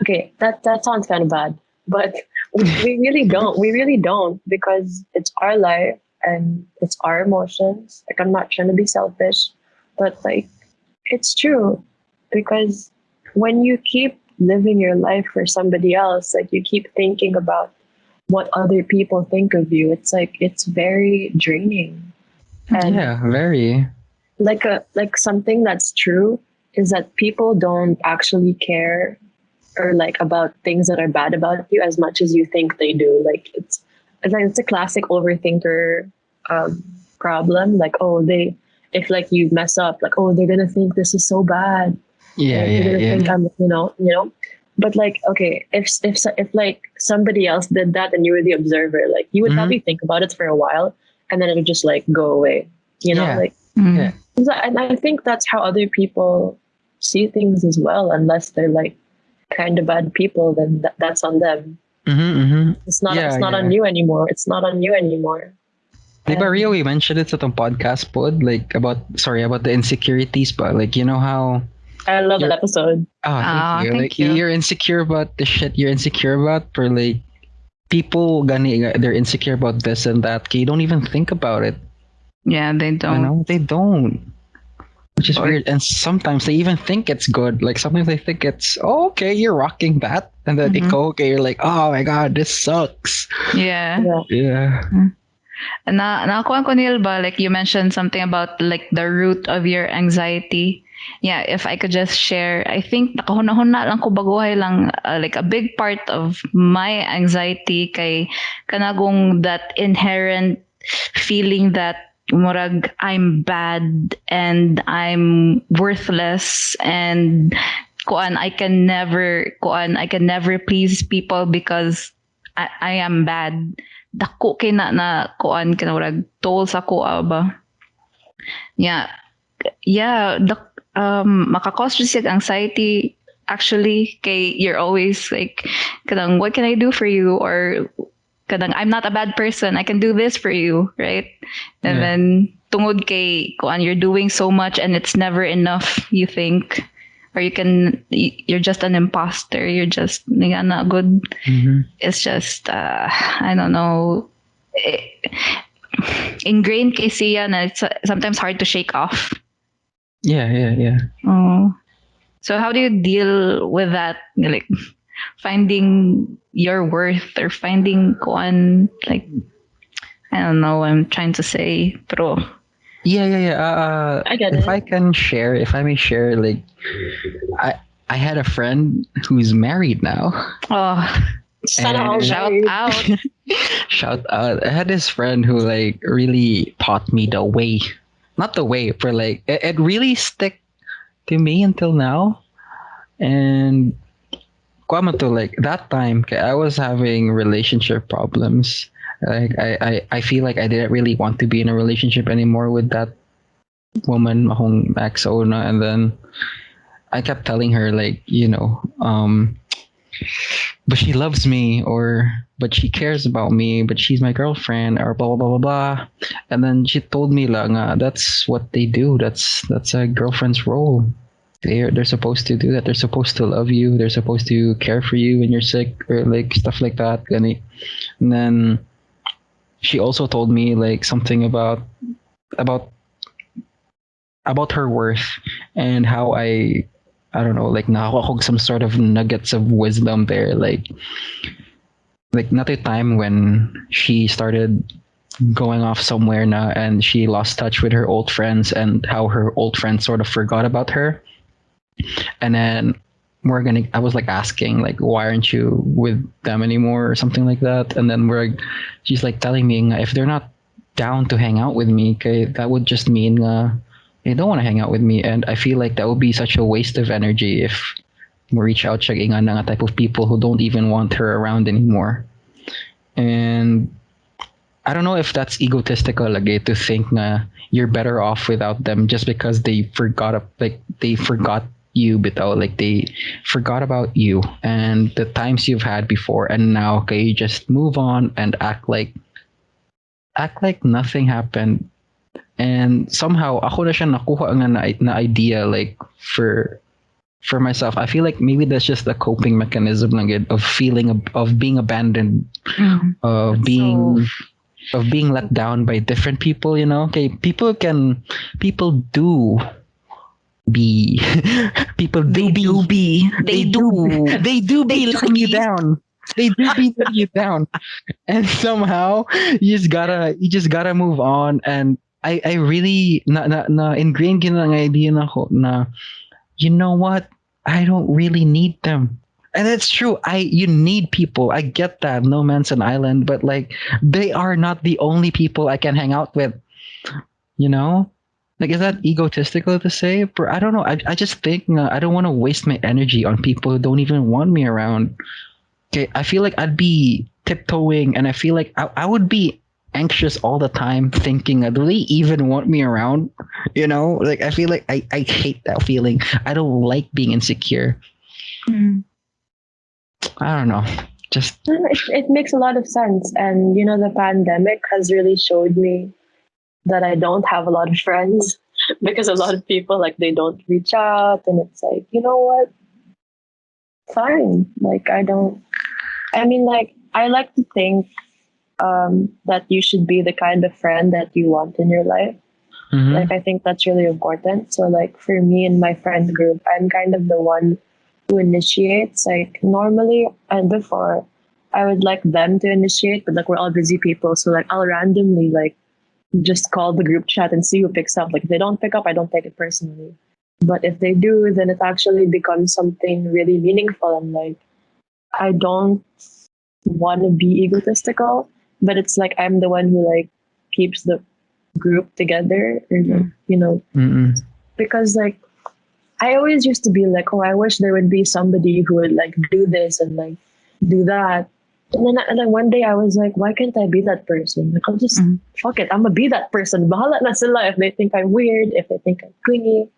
S3: okay, that sounds kind of bad, but we really don't. We really don't, because it's our life and it's our emotions. Like, I'm not trying to be selfish, but like it's true, because when you keep living your life for somebody else, like you keep thinking about what other people think of you, it's like it's very draining. And
S2: Yeah, very.
S3: like something that's true is that people don't actually care or like about things that are bad about you as much as you think they do. Like it's a classic overthinker problem. Like, oh, they if like you mess up, like, oh, they're gonna think this is so bad.
S2: Yeah,
S3: Like they're
S2: yeah,
S3: gonna
S2: yeah.
S3: think I'm, But like, okay, if like somebody else did that and you were the observer, like you would
S2: Mhm.
S3: probably think about it for a while, and then it would just like go away.
S2: Yeah.
S3: Like,
S2: Yeah.
S3: and I think that's how other people see things as well. Unless they're like kind of bad people, then that's on them. It's not.
S2: Yeah,
S3: It's not
S2: yeah.
S3: on you anymore. It's not on you anymore.
S2: Di ba,
S3: And
S2: Rio, we mentioned it sa tong podcast pod, like about the insecurities, but like you know how
S3: I love that
S2: you're
S3: episode.
S2: thank you.
S1: Thank
S2: Like
S1: you.
S2: you're insecure about the shit you're insecure about, or like people gani they're insecure about this and that. You don't even think about it.
S1: Yeah, they
S2: You
S1: don't.
S2: know, they don't. Which is
S1: Or
S2: weird. And sometimes they even think it's good. Like sometimes they think it's okay, you're rocking that. And then ikaw, okay, you're like, oh my god, this sucks.
S1: yeah.
S3: Yeah.
S2: Yeah.
S1: Nakuha ko Neil ba, like you mentioned something about like the root of your anxiety. Yeah, if I could just share, I think nakahuna-huna lang ko baguhay lang, like a big part of my anxiety kay kanagong that inherent feeling that murag I'm bad and I'm worthless and I can never please people because I am bad. Dako kay na kuan kanurag toll sa kuha ba. Yeah. Yeah, makakause siya anxiety actually kay you're always like kadang what can I do for you, or kadang I'm not a bad person, I can do this for you, right? And
S2: Yeah.
S1: then tungod kay kuan you're doing so much and it's never enough, you think, or you're just an imposter, you're just not good.
S2: Mm-hmm.
S1: It's just I don't know. ingrained kay siya na it's sometimes hard to shake off.
S2: Yeah.
S1: Oh. So how do you deal with that? Like finding your worth or finding one, like, I don't know what I'm trying to say. Pero
S2: Yeah.
S3: I get
S2: If
S3: it.
S2: I can share, if I may share, like, I I had a friend who's married now.
S1: oh,
S3: Sana all
S2: And
S1: shout
S3: married.
S1: out.
S2: shout out! I had this friend who like really taught me the way, not the way, but like it really stick to me until now. And kwama to like that time, I was having relationship problems. Like I feel like I didn't really want to be in a relationship anymore with that woman, akong ex owner, and then I kept telling her like, but she loves me, or but she cares about me, but she's my girlfriend, or blah blah blah blah blah. And then she told me lang, that's what they do. That's a girlfriend's role. They're supposed to do that. They're supposed to love you. They're supposed to care for you when you're sick, or like stuff like that. And then she also told me like something about about her worth, and how I don't know, like nakakuha ko some sort of nuggets of wisdom there, like not a time when she started going off somewhere now and she lost touch with her old friends, and how her old friends sort of forgot about her. And then I was like asking like, why aren't you with them anymore or something like that. And then she's like telling me if they're not down to hang out with me, okay, that would just mean they don't want to hang out with me. And I feel like that would be such a waste of energy if we reach out siya nga ng type of people who don't even want her around anymore. And I don't know if that's egotistical lagi to think na you're better off without them just because they forgot you bitaw, like they forgot about you and the times you've had before, and now okay, you just move on and act like nothing happened. And somehow ako na siya nakuha nga na idea, like for myself. I feel like maybe that's just a coping mechanism lang yun, of feeling of being abandoned, of being let down by different people, okay, people do be people do be they do be letting you down. They do be letting you down. And somehow you just gotta move on. And I really na ingrained yun ang idea na ko na, you know what, I don't really need them. And it's true. You need people. I get that. No man's an island, but like they are not the only people I can hang out with. You know? Like, is that egotistical to say? But I don't know. I just think I don't want to waste my energy on people who don't even want me around. Okay, I feel like I'd be tiptoeing, and I feel like I would be anxious all the time, thinking, do they even want me around? Like I feel like I hate that feeling. I don't like being insecure. I don't know. Just
S3: It makes a lot of sense. And, the pandemic has really showed me that I don't have a lot of friends because a lot of people, like, they don't reach out. And it's like, you know what? Fine. Like, I like to think that you should be the kind of friend that you want in your life. Like, I think that's really important. So, like, for me and my friend group, I'm kind of the one who initiates. Like, normally and before, I would like them to initiate, but like, we're all busy people. So, like, I'll randomly, like, just call the group chat and see who picks up. Like, if they don't pick up, I don't take it personally. But if they do, then it actually becomes something really meaningful. And, like, I don't want to be egotistical, but it's like I'm the one who, like, keeps the group together, or because like I always used to be like, oh, I wish there would be somebody who would like do this and like do that. And then one day I was like, why can't I be that person? Like, I'll just fuck it, I'm gonna be that person. Bahala na sila if they think I'm weird, if they think I'm clingy.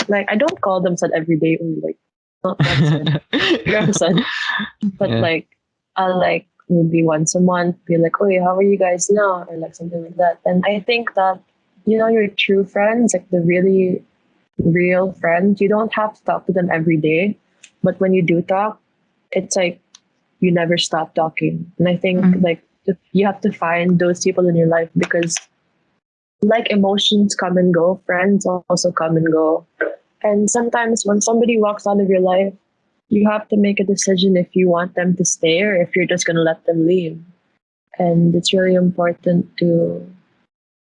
S3: Like, I don't call them sad every day, or like not that sad. But
S2: yeah.
S3: like, I'll like maybe once a month be like, oh, how are you guys now? Or like something like that. And I think that, your true friends, like the really real friends, you don't have to talk to them every day. But when you do talk, it's like you never stop talking. And I think like you have to find those people in your life, because like emotions come and go, friends also come and go. And sometimes when somebody walks out of your life, you have to make a decision if you want them to stay or if you're just going to let them leave. And it's really important to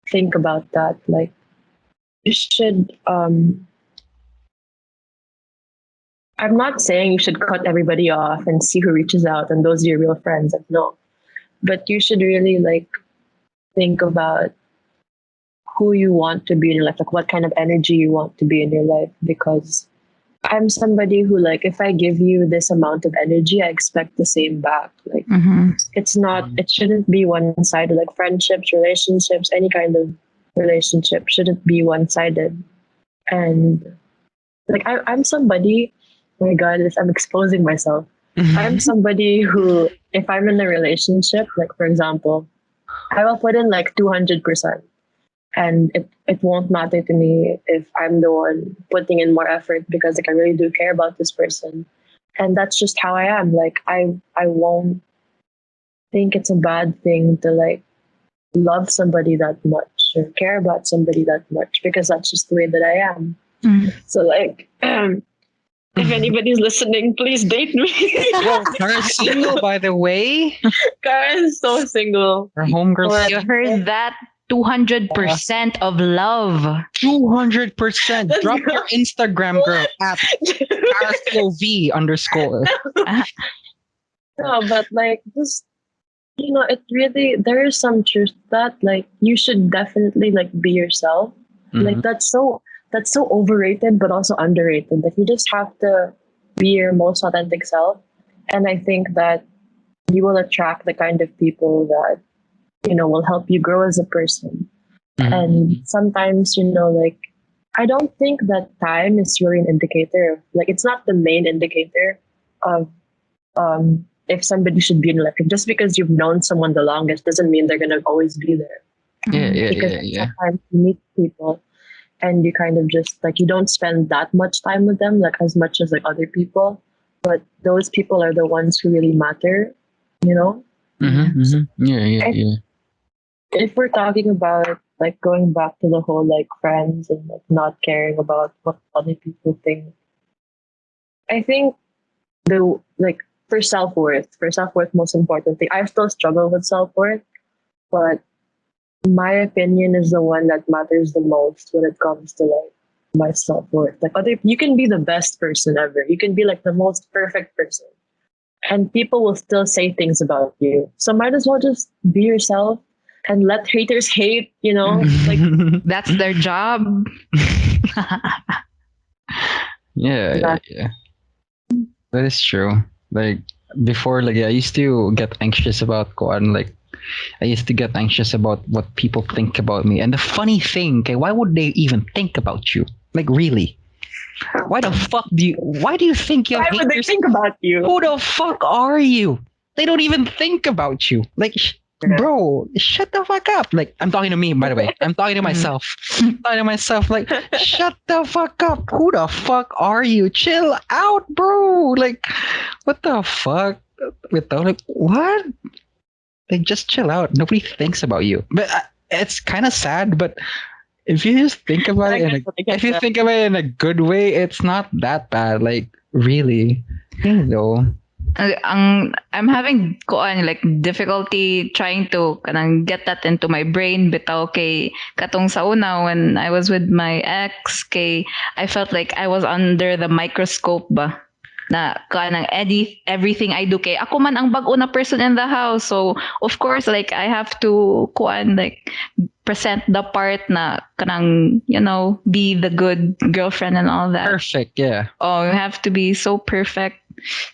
S3: think about that. Like, you should, I'm not saying you should cut everybody off and see who reaches out and those are your real friends. Like, no. But you should really like think about who you want to be in your life, like what kind of energy you want to be in your life. Because I'm somebody who, like, if I give you this amount of energy, I expect the same back. Like, it's not, it shouldn't be one sided. Like, friendships, relationships, any kind of relationship shouldn't be one sided. And, like, I'm somebody, oh my God, I'm exposing myself. I'm somebody who, if I'm in a relationship, like, for example, I will put in like 200%. And it won't matter to me if I'm the one putting in more effort because like I really do care about this person. And that's just how I am. Like I won't think it's a bad thing to like love somebody that much or care about somebody that much because that's just the way that I am. So like if anybody's listening, please date me.
S2: Whoa, Kara's single, by the way.
S3: Kara is so single.
S2: Our homegirl.
S1: You heard that? 200% of love.
S2: 200%. Drop your Instagram, girl, at _.
S3: No, but like just it really there is some truth to that like you should definitely like be yourself. Like that's so overrated but also underrated. Like you just have to be your most authentic self. And I think that you will attract the kind of people that will help you grow as a person. And sometimes, like, I don't think that time is really an indicator. Like, it's not the main indicator of if somebody should be in your life. Just because you've known someone the longest doesn't mean they're going to always be there. Because sometimes you meet people and you kind of just, like, you don't spend that much time with them, like, as much as, like, other people. But those people are the ones who really matter, If we're talking about like going back to the whole like friends and like not caring about what other people think, I think the like for self worth, most important thing. I still struggle with self worth, but my opinion is the one that matters the most when it comes to like my self worth. Like you can be the best person ever, you can be like the most perfect person, and people will still say things about you. So might as well just be yourself and let haters hate, like
S1: that's their job.
S2: Yeah. That is true. Like before, like I used to get anxious about Koan. Like I used to get anxious about what people think about me. And the funny thing, okay, why would they even think about you? Like really? Why do you think you have
S3: why would they
S2: haters?
S3: think about you?
S2: Who the fuck are you? They don't even think about you. Like bro, shut the fuck up. Like, I'm talking to me, by the way. I'm talking to myself. I'm talking to myself, like, shut the fuck up. Who the fuck are you? Chill out, bro. Like, what the fuck? Like, what? Like, just chill out. Nobody thinks about you. But it's kind of sad, but if you just think about if you think about it in a good way, it's not that bad. Like, really.
S1: I'm having like difficulty trying to get that into my brain bitaw kay katong sa una when I was with my ex kay I felt like I was under the microscope ba na kanang everything I do kay ako man ang bag-o na person in the house, so of course like I have to like present the part na kanang be the good girlfriend and all that.
S2: Perfect, yeah.
S1: Oh, you have to be so perfect.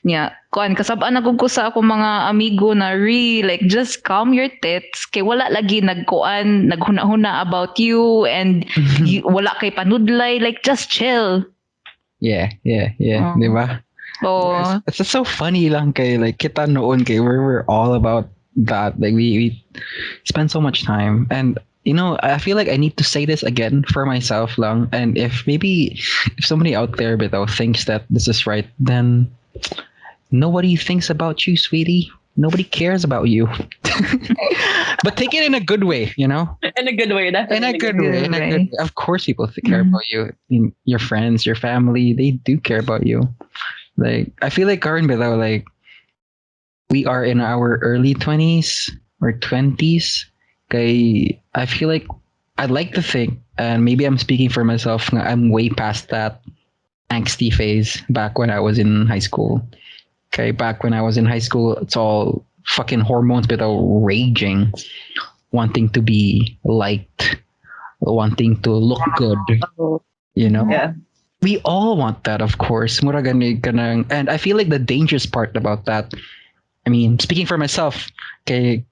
S1: Yeah, kasabaan na gud ko sa ako mga amigo na like just calm your tits kay wala lagi naghuna-huna about you and wala kay panudlay, like just chill.
S2: Yeah, diba?
S1: Oh,
S2: it's just so funny lang kay like kita noon kay we're all about that, like we spend so much time. And I feel like I need to say this again for myself lang, and if somebody out there bitaw thinks that this is right, then nobody thinks about you, sweetie. Nobody cares about you. But take it in a good way, you know?
S3: In a good way, definitely.
S2: In a good way. In a good way. Of course, people care about you. Your friends, your family, they do care about you. Like, I feel like Karin Bilao, like, we are in our early 20s or 20s. Okay, I feel like I'd like to think, and maybe I'm speaking for myself, nga I'm way past that angsty phase back when I was in high school. Okay, back when I was in high school, it's all fucking hormones without raging, wanting to be liked, wanting to look good, you know?
S3: Yeah.
S2: We all want that, of course. And I feel like the dangerous part about that, I mean, speaking for myself, okay,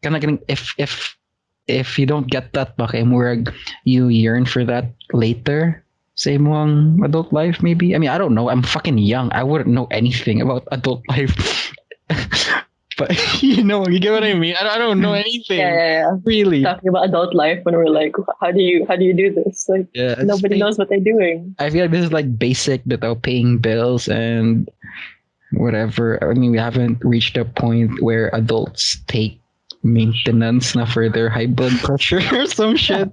S2: if you don't get that, okay, murag, you yearn for that later, say mo ang adult life, maybe. I mean, I don't know. I'm fucking young. I wouldn't know anything about adult life. But you get what I mean. I don't know anything.
S3: Yeah.
S2: Really.
S3: Talking about adult life when we're like, how do you do this? Like, nobody knows what they're doing.
S2: I feel like this is like basic without paying bills and whatever. I mean, we haven't reached a point where adults take maintenance na for their high blood pressure or some shit.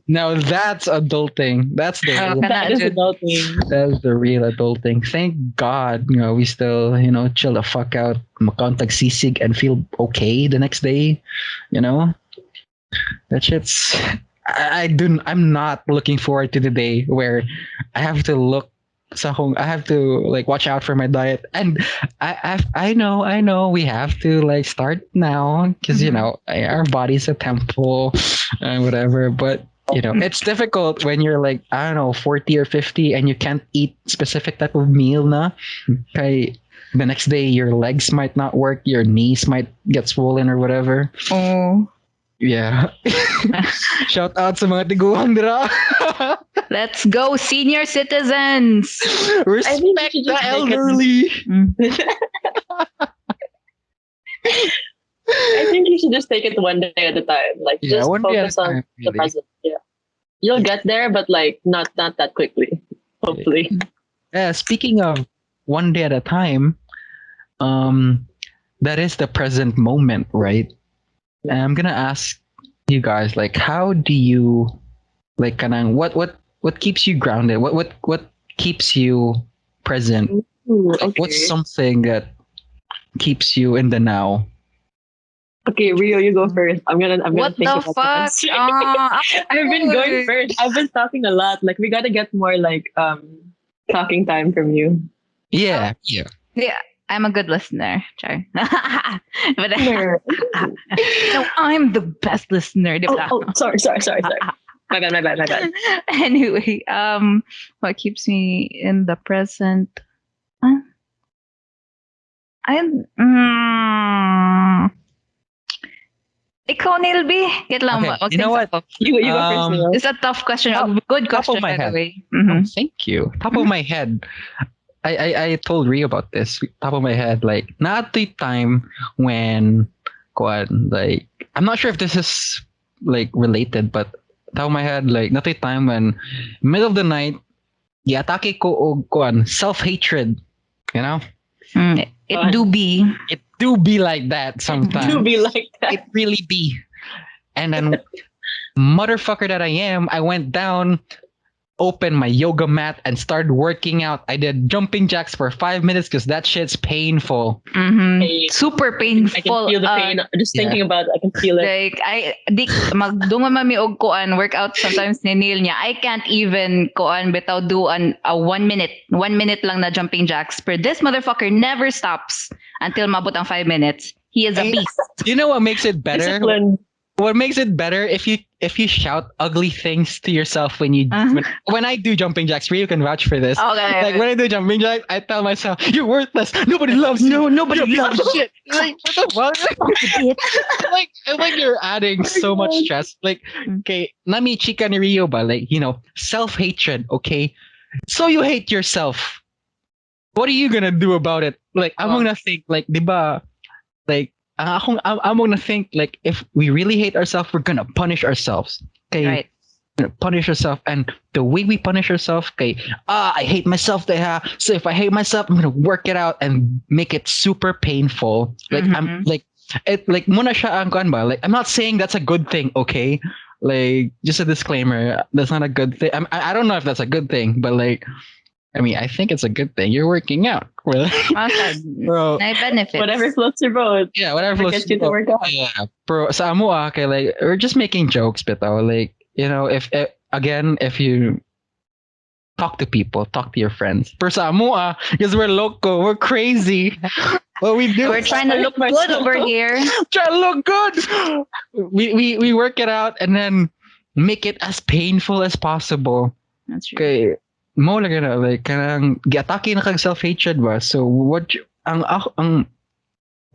S2: Now that's adulting. That's the
S3: That is adulting.
S2: That's the real adulting. Thank God, we still, chill the fuck out, makontag sisig and feel okay the next day. That shit's. I'm not looking forward to the day where I have to look. I have to like watch out for my diet, and I know we have to like start now because our body's a temple and whatever. But it's difficult when you're like, I don't know, 40 or 50 and you can't eat specific type of meal na. Okay, the next day your legs might not work, your knees might get swollen or whatever.
S1: Oh.
S2: Yeah. Shout out sa mga tiguang dira.
S1: Let's go, senior citizens.
S2: Respect the elderly.
S3: I think you should just take it one day at a time. Like, just focus on the present. Yeah, you'll get there, but like not that quickly. Hopefully.
S2: Yeah. Speaking of one day at a time, that is the present moment, right? And I'm gonna ask you guys, like, how do you, like, kanang what keeps you grounded? What keeps you present?
S3: Ooh, okay.
S2: What's something that keeps you in the now?
S3: Okay, Rio, you go first. I'm gonna
S1: what
S3: think
S1: the
S3: about
S1: fuck?
S3: this. I've been going first. I've been talking a lot. Like, we gotta get more like talking time from you.
S2: Yeah.
S1: I'm a good listener, Char. But no, I'm the best listener.
S3: Oh, sorry. My bad.
S1: Anyway, what keeps me in the present? Ikaw, Nilby. Get lang.
S2: Okay, you know what?
S3: You go first, Neil.
S1: It's a tough question. A good question,
S2: top of my
S1: by
S2: head.
S1: the way.
S2: Oh, thank you. Top of my head. I told Rio about this. Top of my head, like not the time when, like I'm not sure if this is like related, but top of my head, like not the time when middle of the night, atake ko og self-hatred,
S1: It do be.
S2: It do be like that sometimes.
S3: It do be like that.
S2: It really be. And then motherfucker that I am, I went down, opened my yoga mat and started working out. I did jumping jacks for 5 minutes because that shit's painful.
S1: Mm-hmm. Super painful.
S3: I can feel the pain. Just thinking about it, I can feel it.
S1: Like, magdungan mami og kuan workout sometimes ni Neil niya. I can't even kuan bitaw do a 1 minute. 1 minute lang na jumping jacks. But this motherfucker never stops until mabot ang 5 minutes. He is a beast.
S2: You know what makes it better?
S3: Discipline.
S2: What makes it better if you shout ugly things to yourself when when I do jumping jacks. Rio can vouch for this.
S1: Okay.
S2: Like when I do jumping jacks, I tell myself, "You're worthless. Nobody loves you. Nobody loves shit." Like what the fuck? like you're adding so much stress. Like okay, nami chika ni Rio ba? Like self-hatred. Okay, so you hate yourself. What are you gonna do about it? Like I'm gonna think like diba, like. I'm gonna think like if we really hate ourselves, we're gonna punish ourselves. Okay,
S1: Right.
S2: We're gonna punish ourselves, and the way we punish ourselves, okay, I hate myself. So if I hate myself, I'm gonna work it out and make it super painful. Like I'm like it like muna siya ang kuan ba? Like I'm not saying that's a good thing, okay? Like just a disclaimer, that's not a good thing. I don't know if that's a good thing, but like I mean, I think it's a good thing. You're working out. Well,
S1: Okay.
S2: bro.
S1: May benefits.
S3: Whatever floats your boat.
S2: Yeah, whatever floats
S3: Get you to work out.
S2: Yeah, bro. Sa amo okay, like we're just making jokes, but like if again, if you talk to people, talk to your friends. Pero sa amo because we're loco, we're crazy. What we do?
S1: We're trying to look good over here.
S2: Try to look good. We work it out and then make it as painful as possible.
S1: That's true.
S2: Okay. Mo lang na like kanang giatake na kag self-hatred ba. So what ang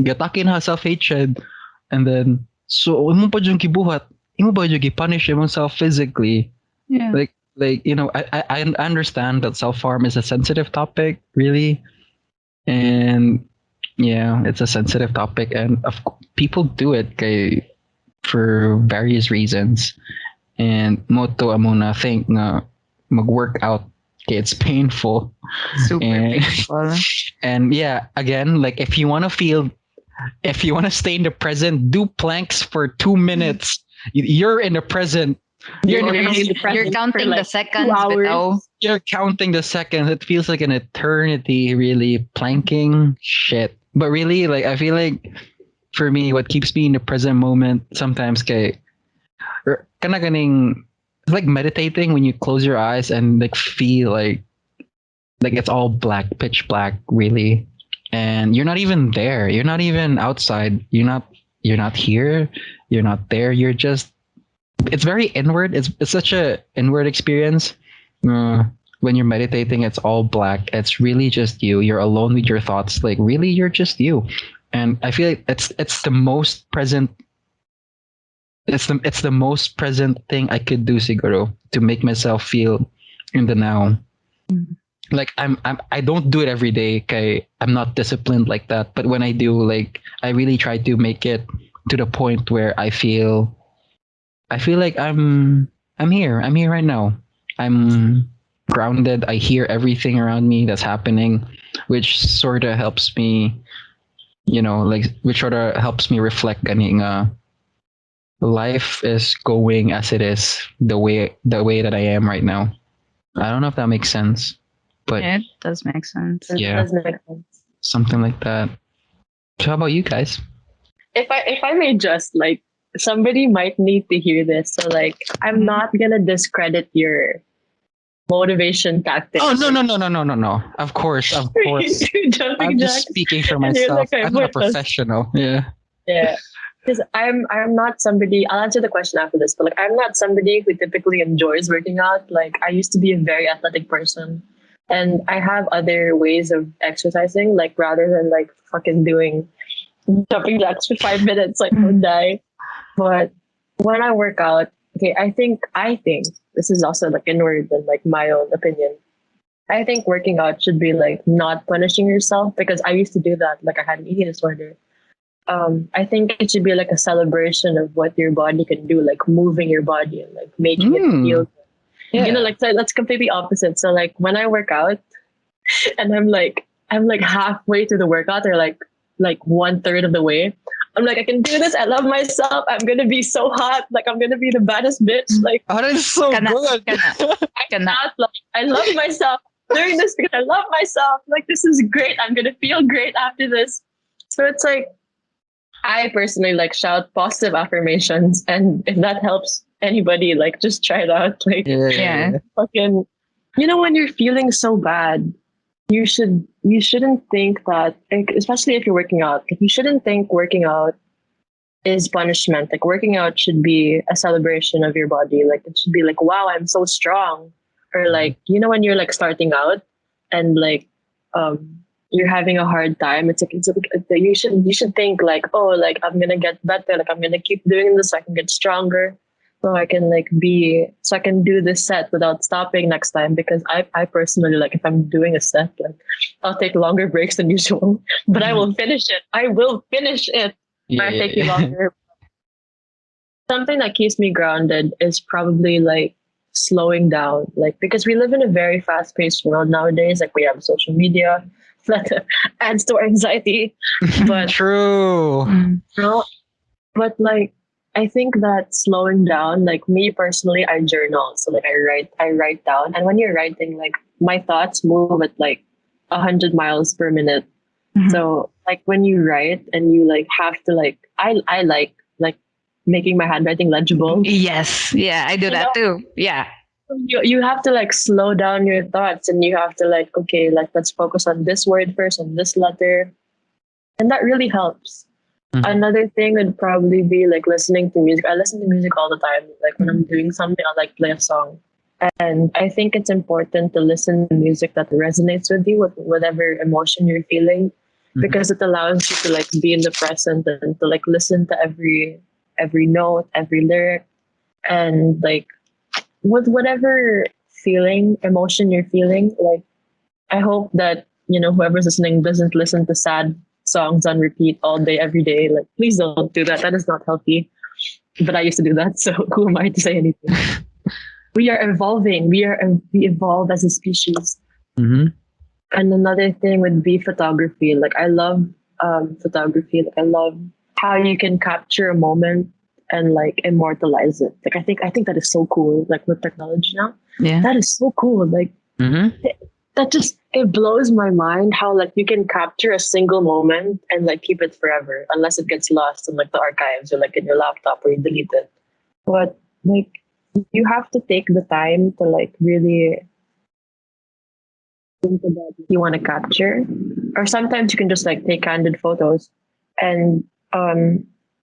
S2: giatake na self-hatred and then so imo pa jud gibuhat, imo ba jud gi-punish yourself physically.
S1: Yeah.
S2: Like I understand that self-harm is a sensitive topic, really. And yeah, it's a sensitive topic and people do it for various reasons. And moto amuna think na mag-workout it's painful.
S1: Super painful.
S2: And yeah, again, like if you want to stay in the present, do planks for 2 minutes. You're in the present.
S1: You're counting the seconds.
S2: You're counting the seconds. It feels like an eternity, really. Planking, shit. But really, like I feel like for me, what keeps me in the present moment sometimes, it's like meditating when you close your eyes and like feel like it's all black, pitch black, really, and you're not even there. You're not even outside. You're not here. You're not there. You're just. It's very inward. It's such a inward experience. When you're meditating, it's all black. It's really just you. You're alone with your thoughts. Like really, you're just you. And I feel like it's the most present. It's the most present thing I could do, siguro, to make myself feel in the now. Like I don't do it every day. Okay, I'm not disciplined like that. But when I do, like I really try to make it to the point where I feel like I'm here. I'm here right now. I'm grounded. I hear everything around me that's happening, which sort of helps me, which sort of helps me reflect. Life is going as it is, the way that I am right now. I don't know if that makes sense, but
S1: yeah, it does make sense.
S2: Yeah,
S3: It does make sense.
S2: Something like that. So how about you guys?
S3: If I may just like somebody might need to hear this, so like I'm not gonna discredit your motivation tactics.
S2: Oh no! Of course. I'm just speaking for myself.
S3: Like,
S2: I'm not a professional. Yeah.
S3: Yeah. Because I'm not somebody. I'll answer the question after this, but like I'm not somebody who typically enjoys working out. Like I used to be a very athletic person, and I have other ways of exercising. Like rather than like fucking doing jumping jacks for 5 minutes, like I would die. But when I work out, okay, I think this is also like inward and like my own opinion. I think working out should be like not punishing yourself, because I used to do that. Like I had an eating disorder. I think it should be like a celebration of what your body can do, like moving your body and like making it feel good. Yeah. Like so that's completely opposite. So like when I work out and I'm like halfway through the workout or like 1/3 of the way, I'm like, I can do this. I love myself. I'm gonna be so hot. Like I'm gonna be the baddest bitch. Like
S2: that is so good.
S3: I cannot. Like I love myself. I'm doing this because I love myself. Like this is great. I'm gonna feel great after this. So it's like I personally like shout positive affirmations, and if that helps anybody, like just try it out. Like
S1: yeah.
S3: Fucking, when you're feeling so bad, you shouldn't think that, like, especially if you're working out, like, you shouldn't think working out is punishment. Like working out should be a celebration of your body. Like it should be like, wow, I'm so strong. Or like, when you're like starting out and like you're having a hard time, it's like you should think like, oh, like I'm gonna get better, like I'm gonna keep doing this so I can get stronger, so I can do this set without stopping next time. Because I personally, like, if I'm doing a set, like I'll take longer breaks than usual, but I will finish it. Might take you longer. Something that keeps me grounded is probably like slowing down, like because we live in a very fast-paced world nowadays. Like we have social media, that adds to our anxiety. But
S2: True.
S3: no, but like I think that slowing down, like me personally, I journal. So like I write down, and when you're writing, like my thoughts move at like 100 miles per minute. So like when you write and you like have to like I like making my handwriting legible.
S1: Yes. Yeah, I do
S3: You
S1: that
S3: know,
S1: too. Yeah.
S3: you have to like slow down your thoughts and you have to like okay, like let's focus on this word first, on this letter, and that really helps. Another thing would probably be like listening to music. I listen to music all the time. Like when I'm doing something, I'll like play a song. And I think it's important to listen to music that resonates with you, with whatever emotion you're feeling, because it allows you to like be in the present and to like listen to every note, every lyric, and like with whatever feeling, emotion you're feeling. Like I hope that whoever's listening doesn't listen to sad songs on repeat all day, every day. Like please don't do that. That is not healthy. But I used to do that, so who am I to say anything? We are evolving. We evolve as a species.
S2: Mm-hmm.
S3: And another thing would be photography. Like I love photography. Like I love how you can capture a moment and like immortalize it. Like I think that is so cool. Like with technology now,
S1: Yeah.
S3: that is so cool. Like that just it blows my mind how like you can capture a single moment and like keep it forever unless it gets lost in like the archives or like in your laptop or you delete it. But like you have to take the time to like really think about what you want to capture. Or sometimes you can just like take candid photos and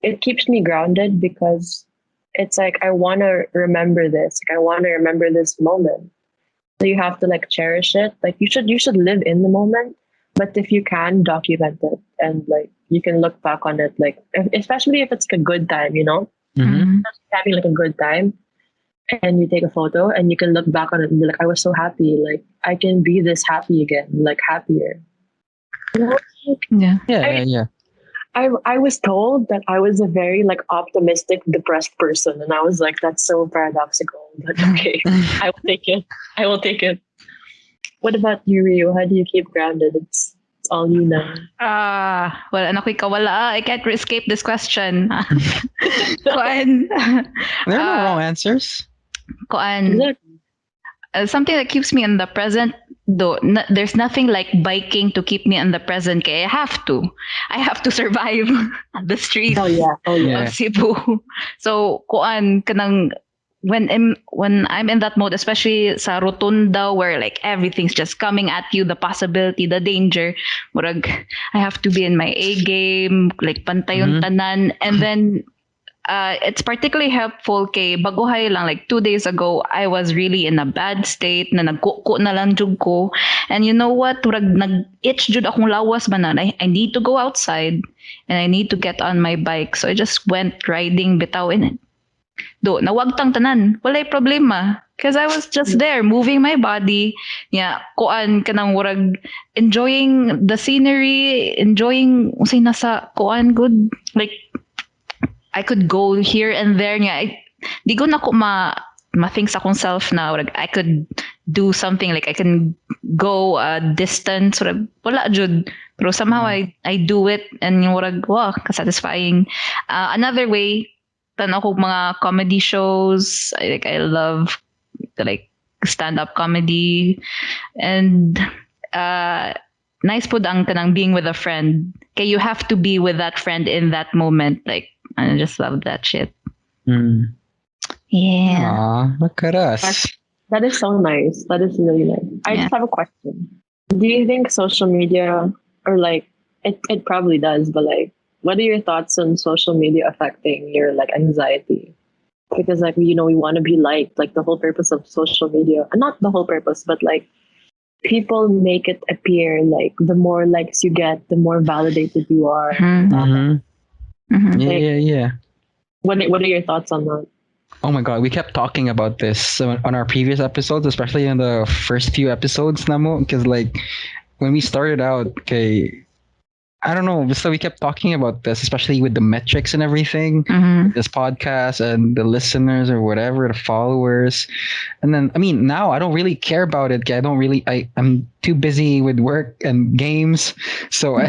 S3: it keeps me grounded because it's like I want to remember this. Like I want to remember this moment. So you have to like cherish it. Like you should live in the moment, but if you can document it and like you can look back on it, like especially if it's like a good time, having like a good time, and you take a photo and you can look back on it and be like, I was so happy. Like I can be this happy again, like happier. You know?
S1: Yeah.
S2: Yeah.
S3: I was told that I was a very like optimistic, depressed person, and I was like, that's so paradoxical. But okay, I will take it. I will take it. What about you, Rio? How do you keep grounded? It's all you know.
S1: Well, anak ko wala. I can't escape this question. Kuan.
S2: There are no wrong answers.
S1: Kuan.
S3: Exactly.
S1: Something that keeps me in the present, though there's nothing like biking to keep me in the present. Kaya I have to survive the streets
S3: Oh yeah.
S1: of Cebu. So kuan kanang when I'm in that mode, especially sa rotunda where like everything's just coming at you, the possibility, the danger, murag I have to be in my A game, like pantayon tanan, and then it's particularly helpful kay baguhay lang like 2 days ago I was really in a bad state na nagkuko na lang jud ko, and you know what, turag nag-itch jud akong lawas man na. I need to go outside and I need to get on my bike, so I just went riding bitaw in it. Do nawagtang tanan, walay problema because I was just there moving my body. Yeah, kuan kanang murag enjoying the scenery, enjoying usay nasa kuan good, like I could go here and there niya. Di ko na ko ma-think sa akong self na like, I could do something, like I can go a distance, wala jud. Pero somehow I do it and yung murag wow, satisfying. Another way, tan ako mga comedy shows. I love like stand-up comedy, and nice po ang kanang being with a friend. Kaya you have to be with that friend in that moment. Like I just love that shit. Yeah.
S2: Aw, look at us.
S3: That is so nice. That is really nice. I just have a question. Do you think social media, or like it probably does, but like what are your thoughts on social media affecting your like anxiety? Because like we want to be liked. Like the whole purpose of social media, not the whole purpose, but like people make it appear like the more likes you get, the more validated you are.
S2: Yeah.
S3: What are your thoughts on that?
S2: Oh my god, we kept talking about this on our previous episodes, especially in the first few episodes, Namo, because like when we started out, okay, I don't know. So we kept talking about this, especially with the metrics and everything,
S1: Mhm.
S2: this podcast and the listeners or whatever, the followers. And then, I mean, now I don't really care about it. I'm too busy with work and games. So I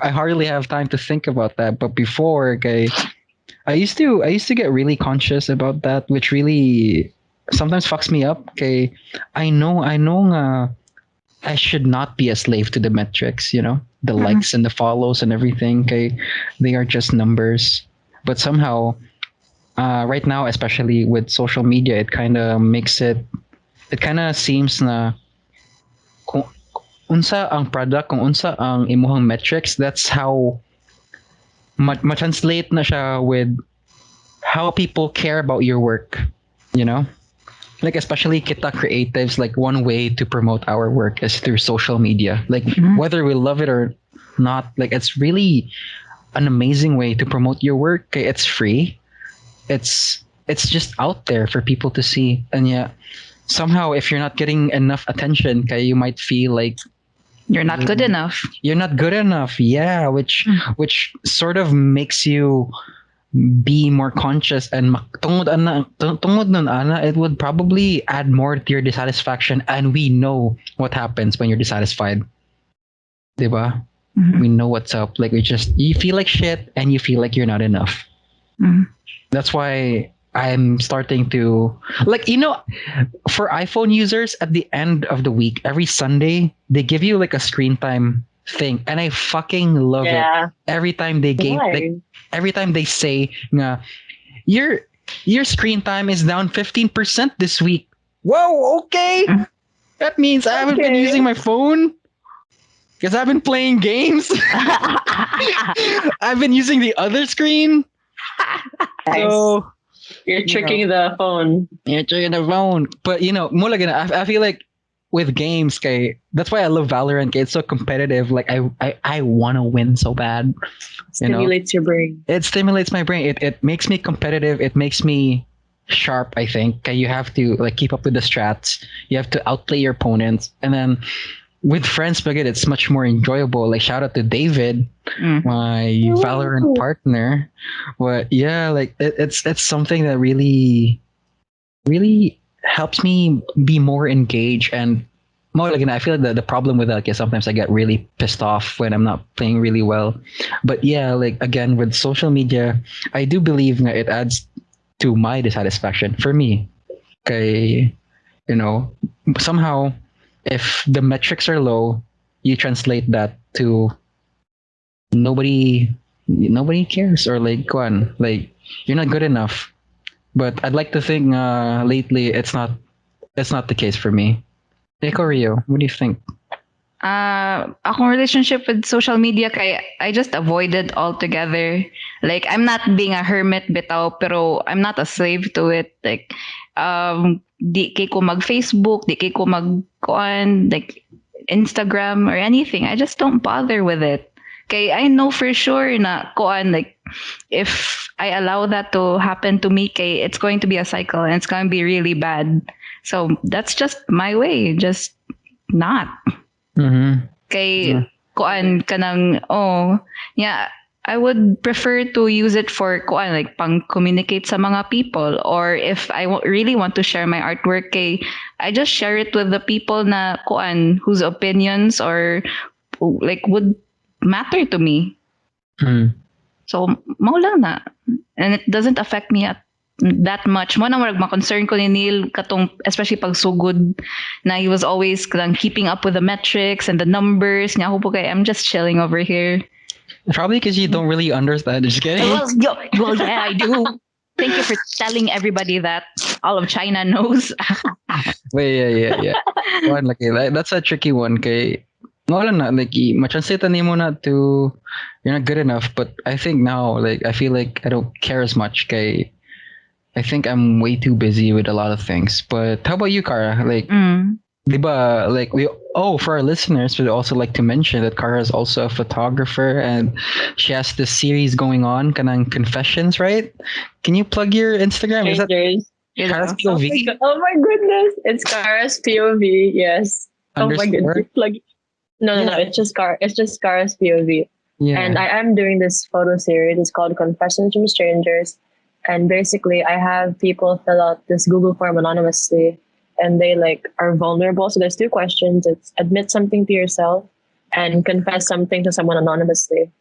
S2: hardly have time to think about that. But before, okay, I used to get really conscious about that, which really sometimes fucks me up. Okay. I know, I should not be a slave to the metrics, the
S1: Mhm.
S2: likes and the follows and everything. Okay, they are just numbers. But somehow, right now, especially with social media, it kind of makes it. It kind of seems na kung unsa ang product, kung unsa ang imuhang metrics. That's how ma-translate na siya with how people care about your work. You know, like especially kita creatives, like one way to promote our work is through social media. Like
S1: Mhm.
S2: whether we love it or not, like it's really an amazing way to promote your work. Okay, it's free. It's just out there for people to see. And yeah, somehow if you're not getting enough attention, okay, you might feel like
S1: You're not good enough.
S2: you're not good enough. Yeah, which sort of makes you be more conscious and tungod nun ana, it would probably add more to your dissatisfaction, and we know what happens when you're dissatisfied, diba?
S1: Mhm.
S2: We know what's up. Like you feel like shit and you feel like you're not enough.
S1: Mhm.
S2: That's why I'm starting to like, for iPhone users at the end of the week, every Sunday, they give you like a screen time thing. And I fucking love it.
S3: Yeah.
S2: Every time they gave like
S3: Why?
S2: every time they say nga, your your screen time is down 15% this week. Whoa, okay.
S1: Mhm.
S2: That means I haven't been
S3: Okay.
S2: using my phone because I've been playing games. I've been using the other screen.
S3: Nice.
S2: So
S3: You're tricking the phone.
S2: you're checking the phone. But mula gana, I feel like with games, kay, that's why I love Valorant. Kay, it's so competitive. Like I want to win so bad.
S3: Stimulates your brain.
S2: It stimulates my brain. It makes me competitive. It makes me sharp. I think. Kay, you have to like keep up with the strats. You have to outplay your opponents, and then with friends, again, it's much more enjoyable. Like shout out to David,
S1: Mm.
S2: my Valorant partner. But yeah, like it's something that really helps me be more engaged and more like I feel like the problem with that is sometimes I get really pissed off when I'm not playing really well. But yeah, like again with social media, I do believe that it adds to my dissatisfaction for me. Okay, somehow if the metrics are low, you translate that to nobody nobody cares or like go on like you're not good enough. But I'd like to think lately it's not the case for me. Ikaw, Rio, what do you think?
S1: Akong relationship with social media kay I just avoid it altogether. Like I'm not being a hermit bitaw pero I'm not a slave to it. Like di kay ko mag Facebook, di kay ko mag kuan like Instagram or anything. I just don't bother with it. Kay I know for sure na kuan like if I allow that to happen to me kay it's going to be a cycle and it's going to be really bad. So that's just my way, just not.
S2: Mm-hmm.
S1: Kay kuan kanang yeah, I would prefer to use it for kuan like pang communicate sa mga people, or if I really want to share my artwork kay I just share it with the people na kuan whose opinions or like would matter to me.
S2: Mm.
S1: So mao lang na, and it doesn't affect me at that much. Mo na murag ma-concern ko ni Neil katong especially pag sugod na he was always kanang keeping up with the metrics and the numbers. Nya ako po kay I'm just chilling over here.
S2: Probably because you don't really understand. Just kidding.
S1: Well, yeah, I do. Thank you for telling everybody that all of China knows.
S2: Wait, yeah. One, like, that's a tricky one. Kay, wala na, like, ma-translate na mo na to, you're not good enough. But I think now, like, I feel like I don't care as much. Kay, I think I'm way too busy with a lot of things. But how about you, Kara? Like, diba, like for our listeners, we'd also like to mention that Kara is also a photographer and she has this series going on, kanang confessions, right? Can you plug your Instagram? Is that
S3: Strangers.
S2: Kara's
S3: Oh my,
S2: POV
S3: oh my goodness. It's Kara's POV. Yes. Oh my goodness.
S2: underscore?
S3: Plug. No.
S2: Yeah.
S3: It's just Kara's POV. And I am doing this photo series. It's called Confessions from Strangers. And basically, I have people fill out this Google form anonymously, and they like are vulnerable. So there's two questions. It's admit something to yourself and confess something to someone anonymously.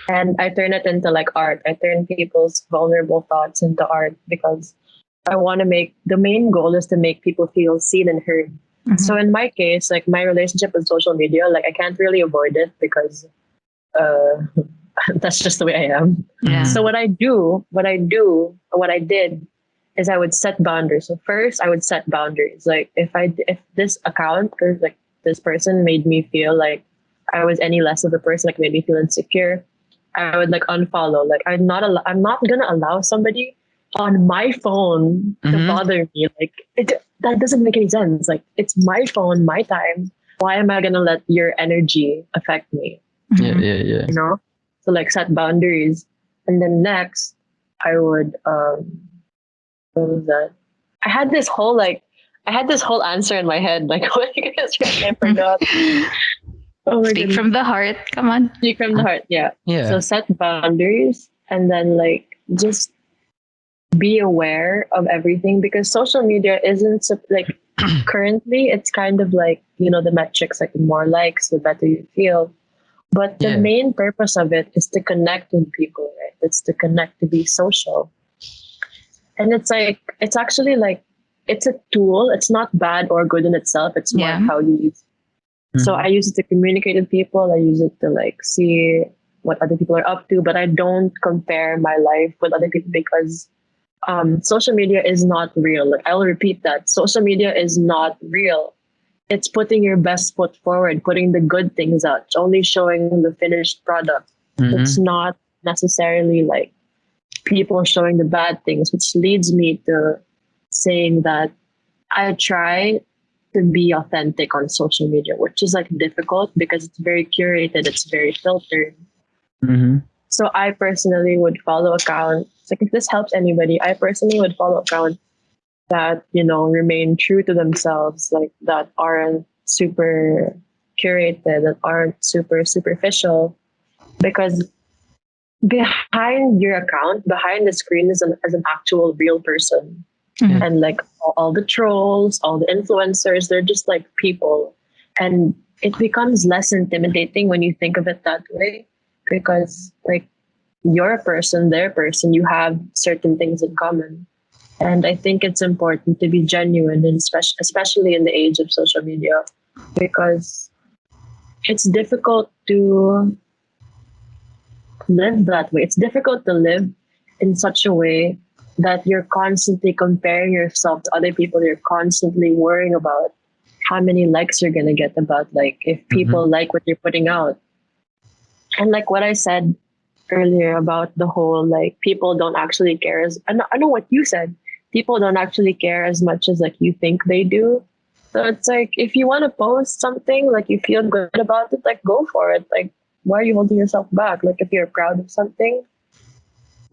S3: And I turn it into like art. I turn people's vulnerable thoughts into art because I want to make the main goal is to make people feel seen and heard. So in my case, like my relationship with social media, like I can't really avoid it because uh, that's just the way I am.
S1: Yeah.
S3: So what I did is I would set boundaries. So first I would set boundaries. Like if this account or like this person made me feel like I was any less of a person, like made me feel insecure, I would like unfollow. Like I'm not gonna allow somebody on my phone to bother me. Like that doesn't make any sense. Like it's my phone, my time. Why am I gonna let your energy affect me?
S2: Yeah.
S3: You know? So like set boundaries. And then next I would what was that? I had this whole answer in my head. Like what I forgot. Oh my
S1: Speak
S3: goodness.
S1: from the heart. Come on.
S3: Speak from the heart, yeah. So set boundaries and then like just be aware of everything because social media isn't like currently it's kind of like, you know, the metrics, like the more likes, the better you feel. But the main purpose of it is to connect with people, right? It's to connect, to be social. And it's like, it's actually like, it's a tool. It's not bad or good in itself. It's more how you use it. So I use it to communicate with people. I use it to like see what other people are up to, but I don't compare my life with other people because social media is not real. Like I'll repeat that. Social media is not real. It's putting your best foot forward, putting the good things out, only showing the finished product. It's not necessarily like people showing the bad things, which leads me to saying that I try to be authentic on social media, which is like difficult because it's very curated, it's very filtered. So I personally would follow accounts. Like if this helps anybody, I personally would follow accounts that, you know, remain true to themselves, like that aren't super curated, that aren't super superficial. Because behind your account, behind the screen is an actual real person. And like all the trolls, all the influencers, they're just like people. And it becomes less intimidating when you think of it that way because like you're a person, they're a person, you have certain things in common. And I think it's important to be genuine, and especially in the age of social media, because it's difficult to live that way. It's difficult to live in such a way that you're constantly comparing yourself to other people. You're constantly worrying about how many likes you're going to get, about like if people like what you're putting out. And like what I said earlier about the whole like people don't actually care as I know what you said. People don't actually care as much as like you think they do. So it's like if you want to post something, like you feel good about it, like go for it. Like why are you holding yourself back? Like if you're proud of something,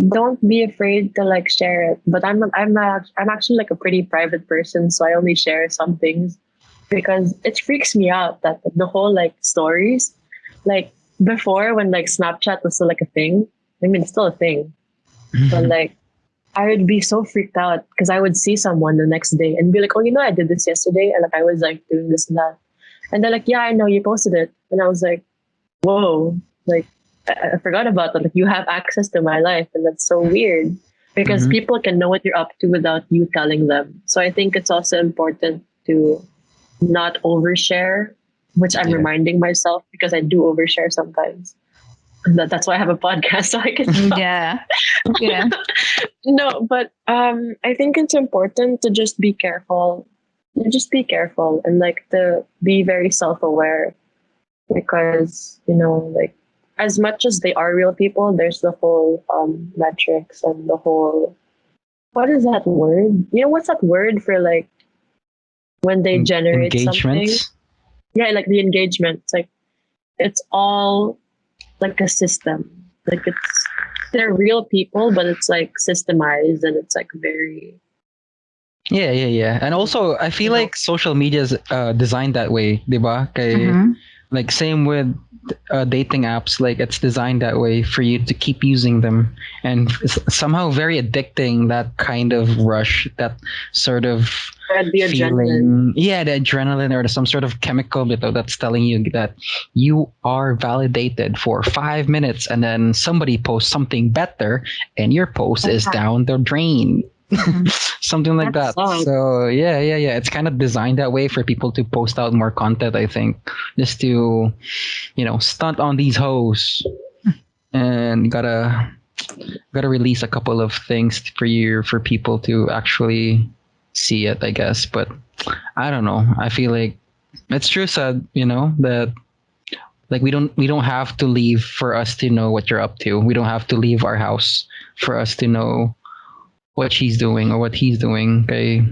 S3: don't be afraid to like share it. But I'm actually like a pretty private person, so I only share some things because it freaks me out that like, the whole like stories, like before when like Snapchat was still like a thing. I mean, it's still a thing, but like I would be so freaked out because I would see someone the next day and be like, "Oh, you know, I did this yesterday," and like I was like doing this and that, and they're like, "Yeah, I know you posted it," and I was like, "Whoa!" Like I forgot about that. Like you have access to my life, and that's so weird because people can know what you're up to without you telling them. So I think it's also important to not overshare, which I'm reminding myself because I do overshare sometimes. That's why I have a podcast so I can talk.
S1: Yeah.
S3: No, but I think it's important to just be careful. Just be careful and like to be very self-aware because, you know, like as much as they are real people, there's the whole metrics and the whole what is that word? You know what's that word for like when they generate something? Yeah, like the engagement. It's like it's all like a system. Like they're real people, but it's like systemized and it's like very
S2: Yeah. And also, I feel like social media is designed that way, diba? Kay, Like same with dating apps. Like it's designed that way for you to keep using them, and it's somehow very addicting. That kind of rush, that sort of
S3: The adrenaline.
S2: feeling. Yeah, the adrenaline or some sort of chemical that's telling you that you are validated for 5 minutes, and then somebody posts something better, and your post is down the drain. Something like that. So yeah. It's kind of designed that way for people to post out more content, I think, just to, stunt on these hoes, and gotta release a couple of things for people to actually see it, I guess. But I don't know. I feel like it's true, sad, that like we don't have to leave for us to know what you're up to. We don't have to leave our house for us to know what she's doing or what he's doing. Okay,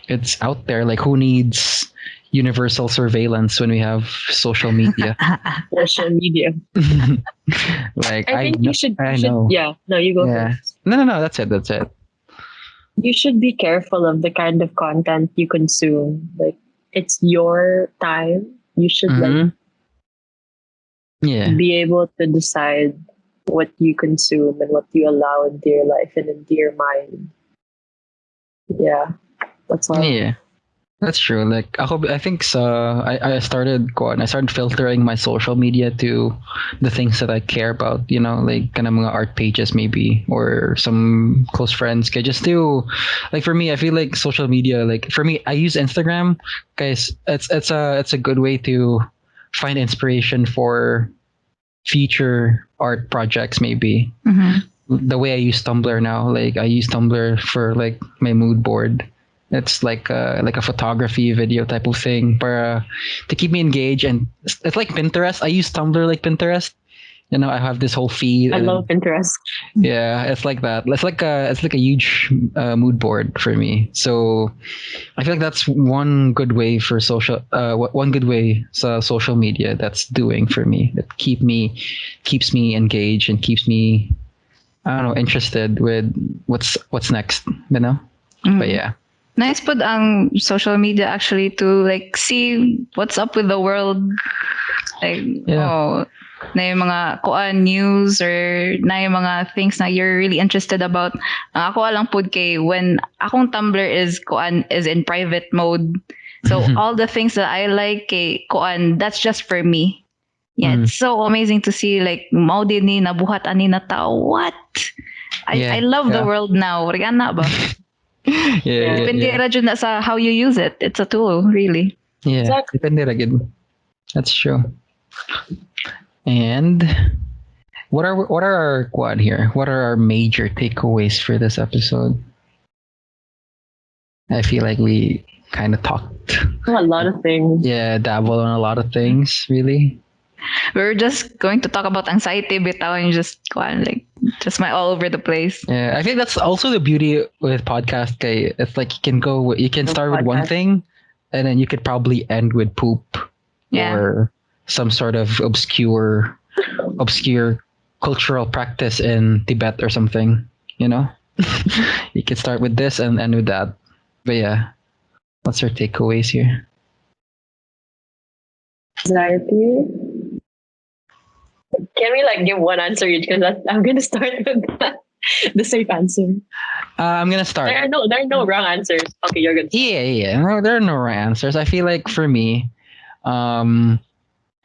S2: it's out there. Like, who needs universal surveillance when we have social media?
S3: Social media.
S2: Like,
S3: I think you should.
S2: know.
S3: Yeah. No, you go
S2: Yeah.
S3: first.
S2: No. That's it.
S3: You should be careful of the kind of content you consume. Like, it's your time. You should
S2: Mhm. Yeah.
S3: be able to decide what you consume and what you allow into your life and into your mind. Yeah, that's all.
S2: Yeah. That's true. Like I think so. I started filtering my social media to the things that I care about. Like kind of mga art pages maybe, or some close friends. Kaya just to, like, for me, I feel like social media. Like for me, I use Instagram. Guys, it's a good way to find inspiration for future art projects maybe. The way I use Tumblr now, like I use Tumblr for like my mood board. It's like a photography video type of thing, para to keep me engaged. And it's like Pinterest. I use Tumblr like Pinterest. I have this whole feed.
S3: I love Pinterest.
S2: Yeah, it's like that. It's like a huge mood board for me. So I feel like that's one good way for one good way social media that's doing for me. That keeps me engaged and keeps me, I don't know, interested with what's next. But yeah.
S1: Nice put ang social media actually to like see what's up with the world. Like, na yung mga news or na yung mga things na you're really interested about. Ako lang pud kay when akong Tumblr is in private mode. So all the things that I like kay that's just for me. Yeah, it's so amazing to see like mao din ni nabuhat ani na tao. What? I love the world now. Regana ba? Depende ra jud na sa how you use it. It's a tool, really.
S2: Yeah,
S3: Exactly.
S2: depende ra gid. That's true. And what are our quad here? What are our major takeaways for this episode? I feel like we kind of talked
S3: A lot of things.
S2: Yeah, dabble on a lot of things, really.
S1: We're just going to talk about anxiety bitaw and just just my all over the place.
S2: Yeah, I think that's also the beauty with podcast. Kay, it's like you can start with one thing, and then you could probably end with poop or some sort of obscure cultural practice in Tibet or something. You could start with this and end with that. But yeah, what's our takeaways here?
S3: Anxiety. Can we give one answer each? Because I'm gonna start with the safe answer.
S2: I'm gonna start.
S3: There are no wrong answers. Okay, you're good.
S2: Yeah. No, there are no right answers. I feel like for me, and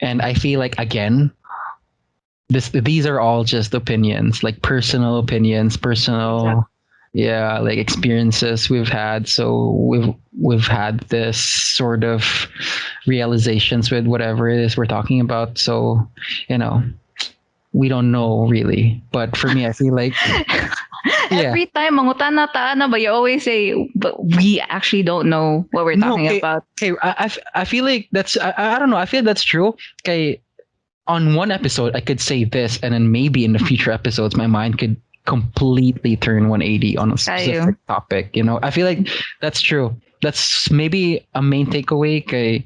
S2: I feel like again, these are all just opinions, like personal opinions, like experiences we've had. So we've had this sort of realizations with whatever it is we're talking about. So we don't know really. But for me, I feel like
S1: every time mangutana taana ba, you always say, but we actually don't know what we're talking about.
S2: Okay, I feel like that's I don't know. I feel that's true. Okay, on one episode I could say this, and then maybe in the future episodes my mind could completely turn 180 on a specific topic. I feel like that's true. That's maybe a main takeaway. Okay.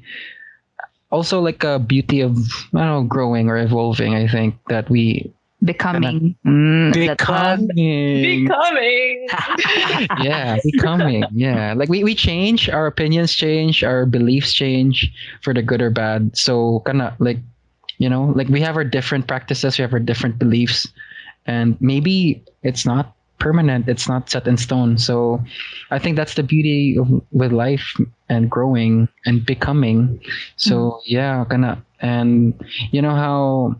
S2: Also, like a beauty of, I don't know, growing or evolving. I think that we
S1: becoming.
S2: Becoming. Yeah, becoming. Yeah, like we change, our opinions change, our beliefs change for the good or bad. So kind of like like we have our different practices, we have our different beliefs, and maybe it's not permanent, it's not set in stone. So I think that's the beauty of with life and growing and becoming. So yeah, gonna and you know how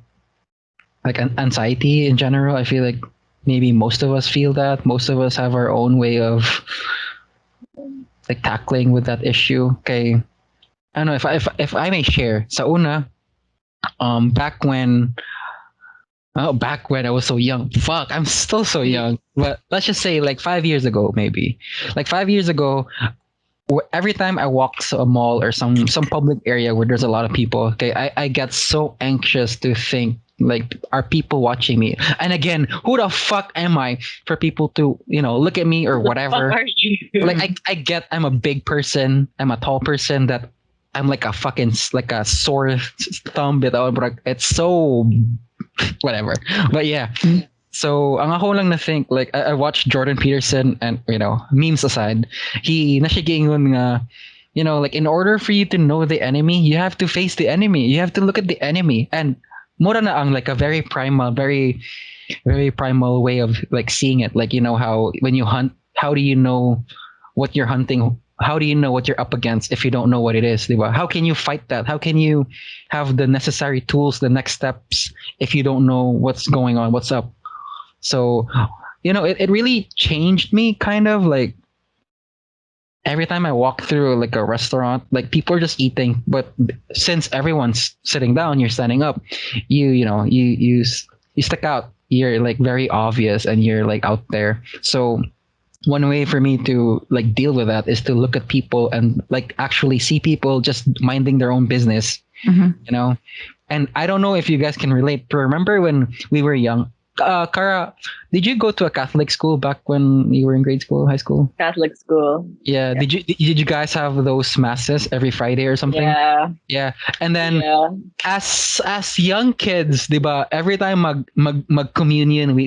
S2: like anxiety in general, I feel like maybe most of us feel that. Most of us have our own way of like tackling with that issue. Okay, I don't know if I may share. Sa una, back when back when I was so young. Fuck, I'm still so young. But let's just say like 5 years ago, maybe. Like 5 years ago, every time I walk to a mall or some public area where there's a lot of people, okay, I get so anxious to think like, are people watching me? And again, who the fuck am I for people to look at me or whatever?
S3: Fuck are you?
S2: Like I get I'm a big person, I'm a tall person that I'm like a fucking like a sore thumb bitaw, but it's so whatever. But yeah. So ang ako lang na think like I watched Jordan Peterson and memes aside, he na siya giingon nga like in order for you to know the enemy, you have to face the enemy. You have to look at the enemy. And mura na ang like a very primal, very very primal way of like seeing it. Like how when you hunt, how do you know what you're hunting? How do you know what you're up against if you don't know what it is? Diba? How can you fight that? How can you have the necessary tools, the next steps, if you don't know what's going on, what's up? So, it really changed me kind of like every time I walk through like a restaurant, like people are just eating, but since everyone's sitting down, you're standing up, you stick out. You're like very obvious and you're like out there. So one way for me to like deal with that is to look at people and like actually see people just minding their own business, and I don't know if you guys can relate, but remember when we were young, Kara, did you go to a Catholic school back when you were in grade school, high school?
S3: Catholic school.
S2: Yeah. Did you guys have those masses every Friday or something?
S3: Yeah.
S2: Yeah. And then as young kids, diba, every time mag communion, we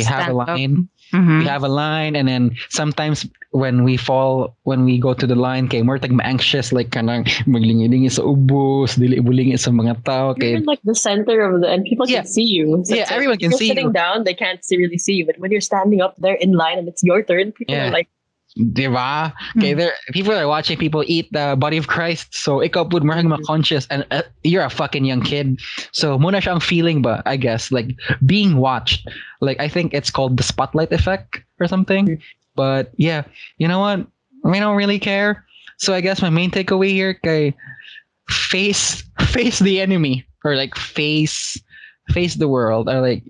S2: have a line. We have a line, and then sometimes when we go to the line, kay more tag anxious, like kanang maglingi-lingi sa ubos, dili bulingi sa mga tao.
S3: You're in like the center of and people can see you. So
S2: yeah, everyone can see you.
S3: Sitting down, they can't really see you. But when you're standing up there in line and it's your turn, people are like,
S2: diba? Okay, there people are watching people eat the body of Christ. So ikaw pud more conscious, and you're a fucking young kid. So muna siyang feeling ba, I guess, like being watched. Like I think it's called the spotlight effect or something. But yeah, you know what? We don't really care. So I guess my main takeaway here, kay face the enemy, or like face the world, or like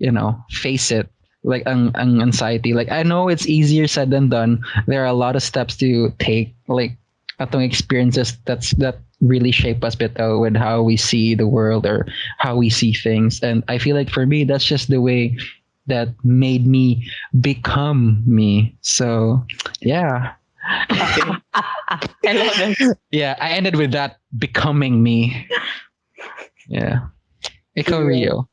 S2: face it. Like ang anxiety, like I know it's easier said than done. There are a lot of steps to take, like atong experiences that really shape us bitaw with how we see the world or how we see things. And I feel like for me, that's just the way that made me become me. So yeah.
S3: I love it.
S2: Yeah, I ended with that, becoming me. Yeah. Ikaw, Rio.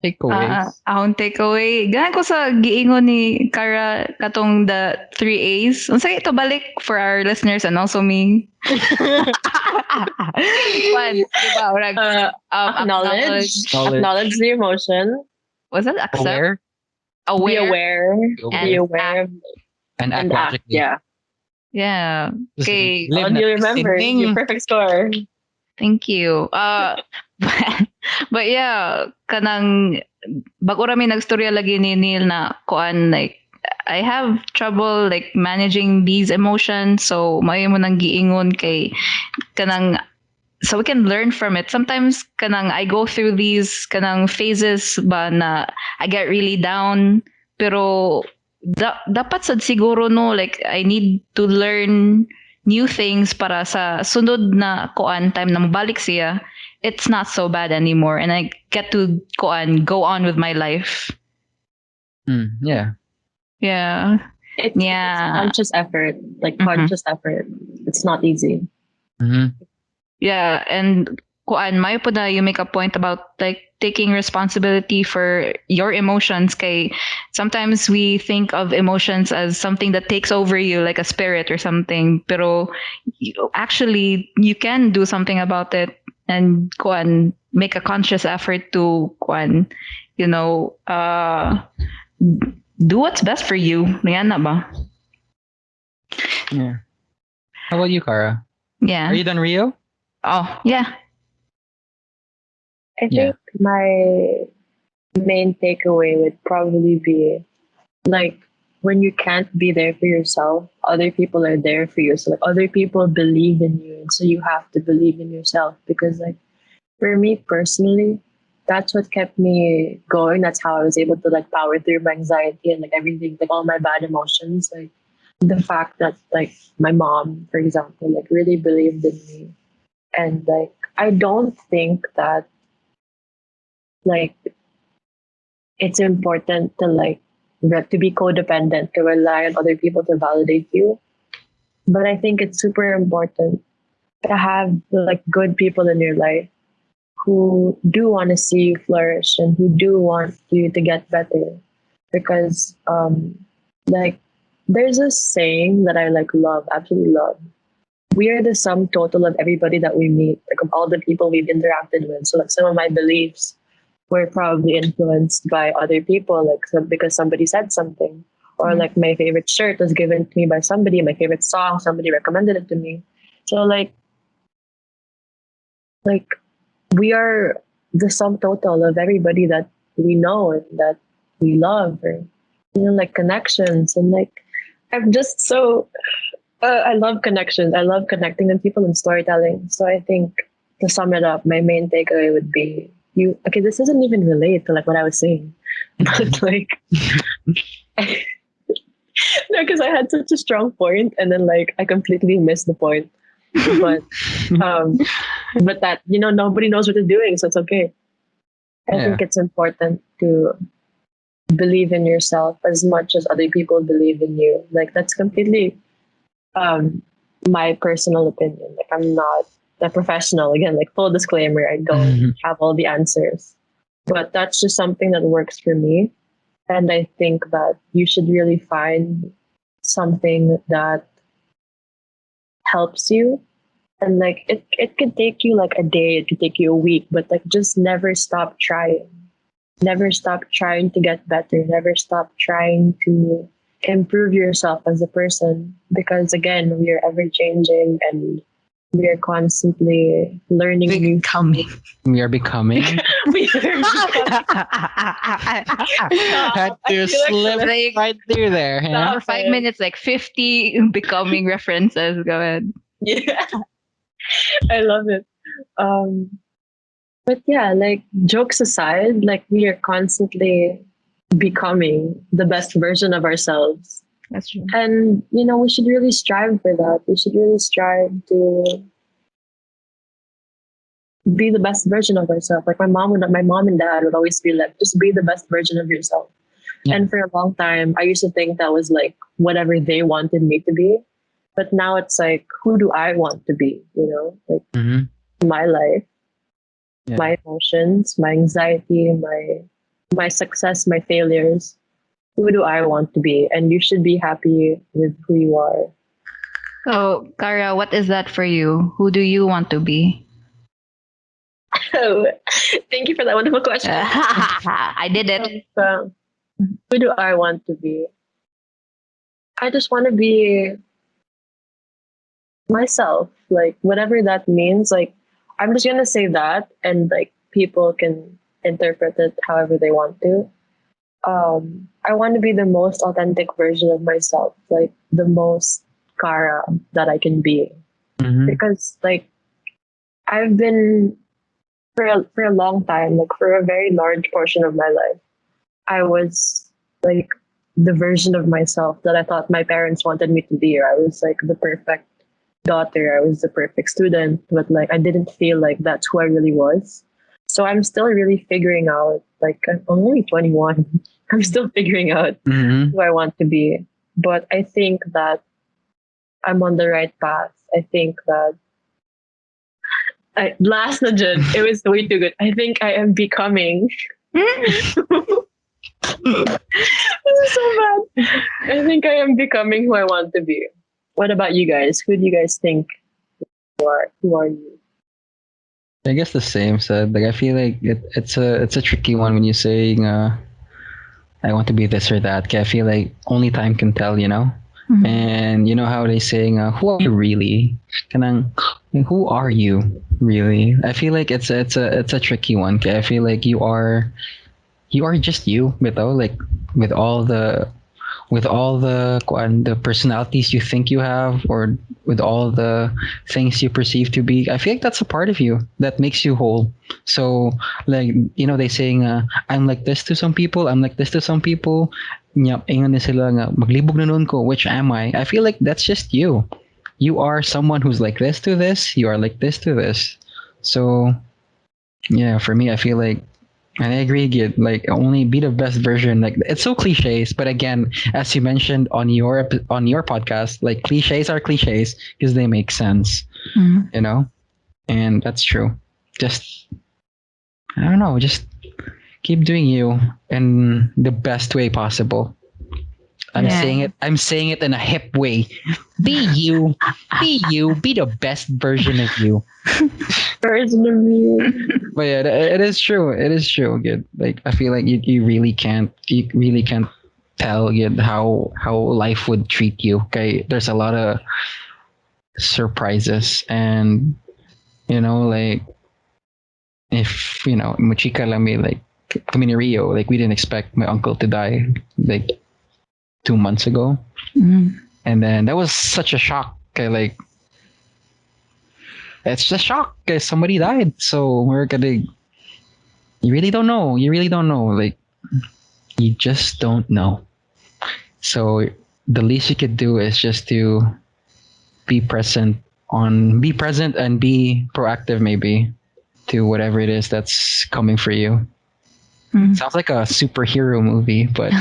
S2: Takeaways.
S1: Akong takeaway. Ganan ko sa giingon ni Kara katong the 3 A's. Unsa ito balik for our listeners and also me. One, diba? Like,
S3: acknowledge the emotion.
S1: Was that accept?
S2: Aware.
S3: Be aware.
S1: And
S3: Be aware.
S2: And act
S3: And act.
S2: logically.
S3: Yeah.
S1: Yeah. Okay.
S3: All you remember your perfect score.
S1: Thank you. But yeah, kanang bago rami nagstorya lagi ni Neil na kuan, like I have trouble like managing these emotions, so may mo nang giingon kay kanang, so we can learn from it. Sometimes kanang I go through these kanang phases ba na I get really down, pero dapat sad siguro no, like I need to learn new things para sa sunod na kuan time na mabalik siya, it's not so bad anymore and I get to go on with my life.
S2: Yeah.
S1: Yeah.
S3: It's conscious effort, like conscious effort. It's not easy.
S1: Yeah, and kuan mayo po na you make a point about like taking responsibility for your emotions, kay sometimes we think of emotions as something that takes over you, like a spirit or something, pero actually you can do something about it and kuan make a conscious effort to you know, do what's best for you. Yan na ba?
S2: Yeah. How about you, Kara?
S1: Yeah.
S2: Are you done, Rio?
S1: Oh, yeah.
S3: I
S2: Yeah.
S3: think my main takeaway would probably be like when you can't be there for yourself, other people are there for you. So like other people believe in you, and so you have to believe in yourself. Because like for me personally, that's what kept me going. That's how I was able to like power through my anxiety and like everything, like all my bad emotions. Like the fact that like my mom, for example, like really believed in me. And like I don't think that like it's important to like to be codependent, to rely on other people to validate you. But I think it's super important to have like good people in your life who do want to see you flourish and who do want you to get better. Because like there's a saying that I like love, absolutely love. We are the sum total of everybody that we meet, like of all the people we've interacted with. So like some of my beliefs were probably influenced by other people, like because somebody said something, or like my favorite shirt was given to me by somebody, my favorite song, somebody recommended it to me. So like we are the sum total of everybody that we know and that we love, or like connections. And like I'm just so I love connections. I love connecting with people and storytelling. So I think to sum it up, my main takeaway would be you. Okay, this doesn't even relate to like what I was saying, but like no, because I had such a strong point and then like I completely missed the point. But um, but that nobody knows what they're doing, so it's okay. I think it's important to believe in yourself as much as other people believe in you. Like that's completely my personal opinion. Like I'm not a professional. Again, like full disclaimer, I don't have all the answers. But that's just something that works for me. And I think that you should really find something that helps you. And like it could take you like a day, it could take you a week, but like just never stop trying. Never stop trying to get better. Never stop trying to improve yourself as a person. Because again, we are ever changing and we are constantly learning new
S1: Becoming.
S2: We are becoming.
S3: we are becoming.
S2: Had to slip right through there. Yeah?
S1: For 5 minutes, like 50 becoming references. Go ahead.
S3: Yeah. I love it. But yeah, like jokes aside, like we are constantly becoming the best version of ourselves.
S1: That's true.
S3: And we should really strive for that. We should really strive to be the best version of ourselves. Like my mom and dad would always be like, just be the best version of yourself. Yeah. And for a long time, I used to think that was like whatever they wanted me to be. But now it's like, who do I want to be? Like my life, my emotions, my anxiety, my success, my failures. Who do I want to be? And you should be happy with who you are.
S1: So, Kara, what is that for you? Who do you want to be?
S3: Oh, thank you for that wonderful question.
S1: I did it.
S3: Who do I want to be? I just want to be myself, like whatever that means. Like I'm just gonna say that, and like people can interpret it however they want to. I want to be the most authentic version of myself, like the most Kara that I can be, because like I've been for a long time, like for a very large portion of my life, I was like the version of myself that I thought my parents wanted me to be. Or I was like the perfect daughter. I was the perfect student, but like I didn't feel like that's who I really was. So I'm still really figuring out. Like I'm only 21. I'm still figuring out who I want to be. But I think that I'm on the right path. I think that last na dyan, it was way too good. I think I am becoming. This is so bad. I think I am becoming who I want to be. What about you guys? Who do you guys think you are? Who are you?
S2: I guess the same said. Like I feel like it's a tricky one when you saying I want to be this or that. 'Kay, I feel like only time can tell, you know.
S1: Mhm.
S2: And you know how they saying, "Who are you really?" Kanang, who are you really? I feel like it's a tricky one. 'Kay, I feel like you are just you, like with all the the personalities you think you have, or with all the things you perceive to be. I feel like that's a part of you that makes you whole. So like they saying I'm like this to some people, I'm like this to some people. Nyap, ingon na sila nga, maglibog na nun ko, which am I feel like that's just you. You are someone who's like this to this, you are like this to this. So yeah, for me I feel like, and I agree, Gid. Like, only be the best version. Like, it's so cliches, but again, as you mentioned on your podcast, like cliches are cliches because they make sense,
S1: Mhm.
S2: and that's true. Just I don't know, just keep doing you in the best way possible. I'm
S1: Yeah.
S2: saying it. I'm saying it in a hip way. Be you. Be you. Be the best version of you.
S3: Version of me.
S2: But yeah, it is true. It is true. Good. Like I feel like you really can't tell yet how life would treat you. Okay, there's a lot of surprises, and like if Machika Lami, like kami ni Rio, like we didn't expect my uncle to die like 2 months ago,
S1: Mhm.
S2: and then that was such a shock. Okay, like it's just shock. Okay, somebody died, so we're gonna. You really don't know. You really don't know. Like you just don't know. So the least you could do is just to be present and be proactive maybe to whatever it is that's coming for you.
S1: Mhm.
S2: Sounds like a superhero movie, but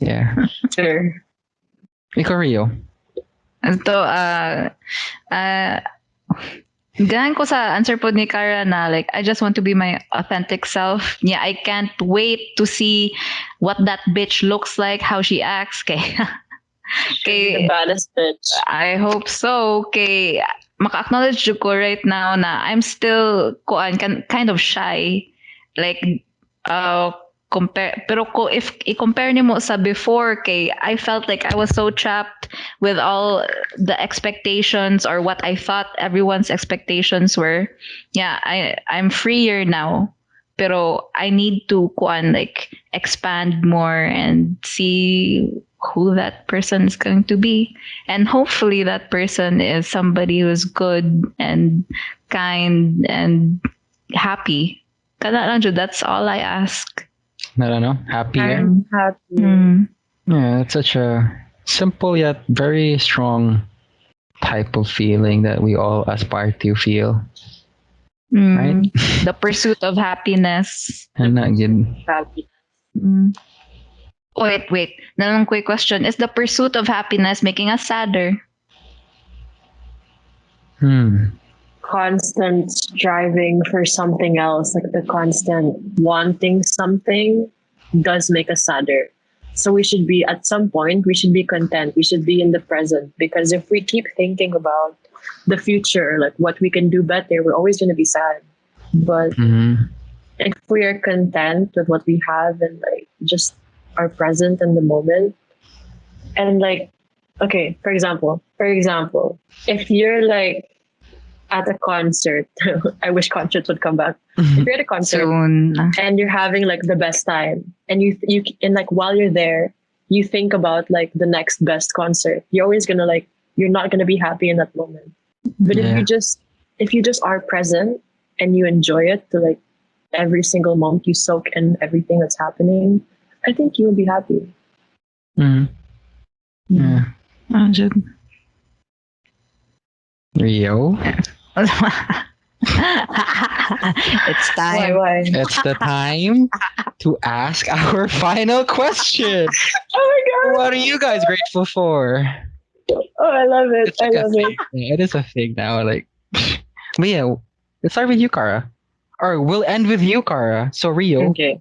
S2: yeah.
S3: Sure.
S2: Ikaw, Rio.
S1: So, uh, ganun ko sa answer po ni Kara na like, I just want to be my authentic self. Yeah, I can't wait to see what that bitch looks like, how she acts. Kay,
S3: The baddest bitch.
S1: I hope so. Kay, maka-acknowledge ko right now na I'm still kind of shy. Like, uh, pero if i-compare nimo sa before, kay I felt like I was so trapped with all the expectations or what I thought everyone's expectations were. Yeah, I'm freer now. Pero I need to like expand more and see who that person is going to be. And hopefully that person is somebody who's good and kind and happy. Kana lang jud, that's all I ask.
S2: I don't know. Happier.
S3: I'm happy.
S1: Mm.
S2: Yeah, it's such a simple yet very strong type of feeling that we all aspire to feel. Right?
S1: The pursuit of happiness.
S2: And not good.
S3: Happy.
S1: Mm. Wait. Nalang quick question. Is the pursuit of happiness making us sadder?
S3: Constant striving for something else, like the constant wanting something, does make us sadder. So we should be, at some point, we should be content. We should be in the present, because if we keep thinking about the future, like what we can do better, we're always going to be sad. But if we are content with what we have and like just are present in the moment, and like, okay, for example, if you're like at a concert, I wish concerts would come back. If you're at a concert
S1: Soon.
S3: and you're having like the best time, and you and like while you're there, you think about like the next best concert. You're always gonna like, you're not gonna be happy in that moment. But
S2: Yeah.
S3: if you just are present and you enjoy it to like every single moment, you soak in everything that's happening, I think you'll be happy.
S2: Yeah.
S1: Jud.
S2: Rio.
S1: It's time.
S3: Why?
S2: It's the time to ask our final question.
S3: Oh my
S2: What are you guys grateful for?
S3: god! Oh, I love it.
S2: It's like
S3: I love it.
S2: it is a thing now. Like, but yeah, let's start with you, Kara. Or we'll end with you, Kara. So Rio,
S3: Okay.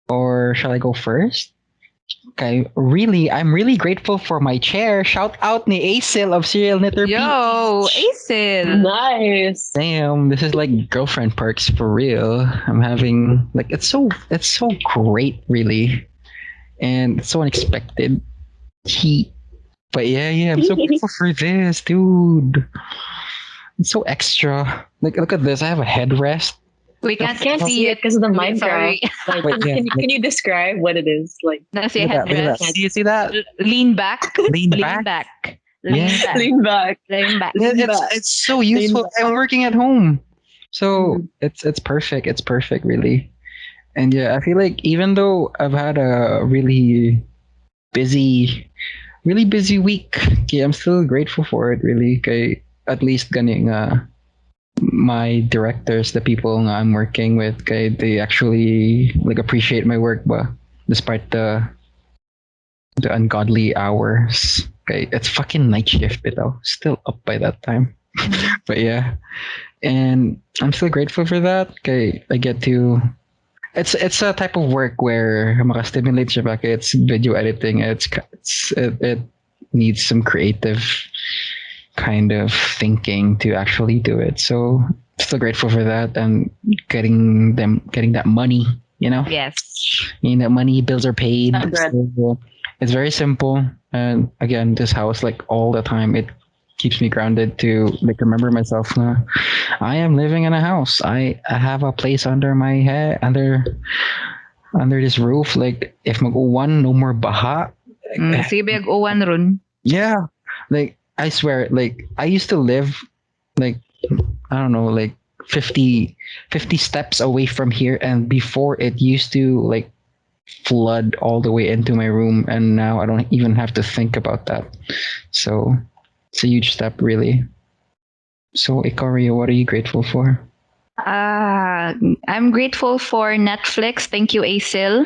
S2: or shall I go first? Okay, really, I'm really grateful for my chair. Shout out ni Asil of Serial Knitter
S1: Yo,
S2: PH.
S1: Acil.
S3: Nice.
S2: Damn, this is like girlfriend perks for real. I'm having like it's so great, really, and it's so unexpected. He, but yeah, I'm so grateful for this, dude. It's so extra. Like, look at this. I have a headrest.
S1: We
S3: I
S1: can't
S3: can't
S1: see
S3: see it
S1: it.
S3: because of the
S1: Wait,
S3: Minecraft.
S1: sorry.
S3: Like,
S2: Wait, yeah,
S3: can you describe what it is? Like,
S1: That's your
S2: look at that. Look at that.
S1: headrest.
S2: See, you see that?
S1: Lean back.
S2: Lean
S1: Lean
S2: back.
S1: back.
S2: Yeah.
S1: Lean back.
S3: lean back.
S1: Lean back.
S2: Yeah,
S3: Lean back.
S2: it's so
S3: Lean
S2: useful.
S3: back.
S2: I'm working at home, so
S3: Mhm.
S2: it's perfect. It's perfect, really. And yeah, I feel like even though I've had a busy, really busy week, okay, I'm still grateful for it. Really, okay, at least ganing my directors, the people nga I'm working with, okay, they actually like appreciate my work, but despite the ungodly hours. Okay, it's fucking night shift, though. Still up by that time. But yeah, and I'm still grateful for that. Okay, I get to. It's a type of work where makastimulate siya ba, kaya it's video editing. It needs some creative kind of thinking to actually do it. So still grateful for that and getting that money.
S1: Yes.
S2: That money, bills are paid.
S3: That bread.
S2: So it's very simple. And again, this house, like all the time, it keeps me grounded to like remember myself. Na, I am living in a house. I have a place under my head, under this roof. Like if mag-uwan, no more baha.
S1: Sige, big uwan ron.
S2: Yeah, like I swear, like I used to live like I don't know, like 50 steps away from here, and before it used to like flood all the way into my room, and now I don't even have to think about that. So it's a huge step, really. So Ikaria, what are you grateful for?
S1: I'm grateful for Netflix. Thank you, Acil.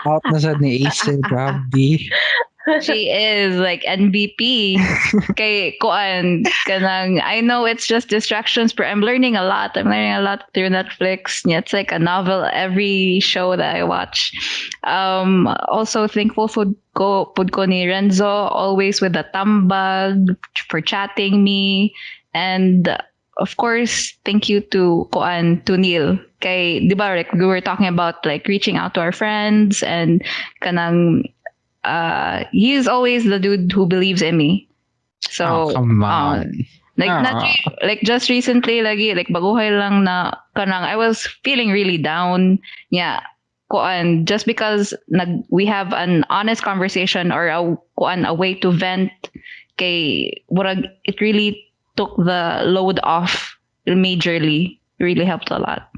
S2: Out na sad ni Ace, grabe.
S1: She is like MVP. Kay kuan kanang I know it's just distractions, but I'm learning a lot. I'm learning a lot through Netflix. Yeah, it's like a novel every show that I watch. Also thankful for pud ko ni Renzo always with the tambag for chatting me, and of course thank you to Neil. Kay di ba like we were talking about like reaching out to our friends and kanang he's always the dude who believes in me. So,
S2: Oh, come on.
S1: like just recently lagi like baguhay lang na kanang I was feeling really down. Yeah. Kuan just because we have an honest conversation or a way to vent kay murag it really took the load off majorly. It really helped a lot.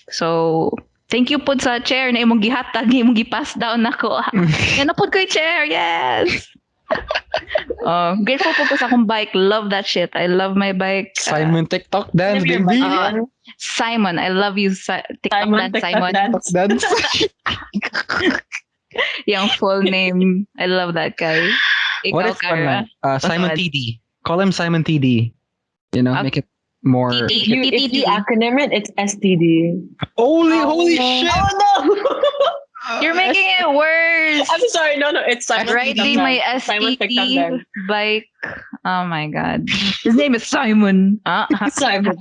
S1: So, thank you po sa chair na imong gihatag, imong gi-pass down nako. Yan na po ko yung chair, yes! Grateful po sa akong bike. Love that shit. I love my bike.
S2: Simon TikTok dance, baby.
S1: Simon, I love you. TikTok dance, Simon.
S2: TikTok dance.
S1: Yung full name. I love that guy.
S2: What
S1: Ikaw,
S2: if
S1: Kara?
S2: Simon TD? Call him Simon TD. Make it more.
S3: If you acronym it, it's STD.
S2: Holy shit!
S3: Oh no!
S1: You're making it worse.
S3: I'm sorry. No, it's Simon.
S1: Riding my
S3: Simon
S1: STT bike. Oh my god. His name is Simon.
S3: Simon.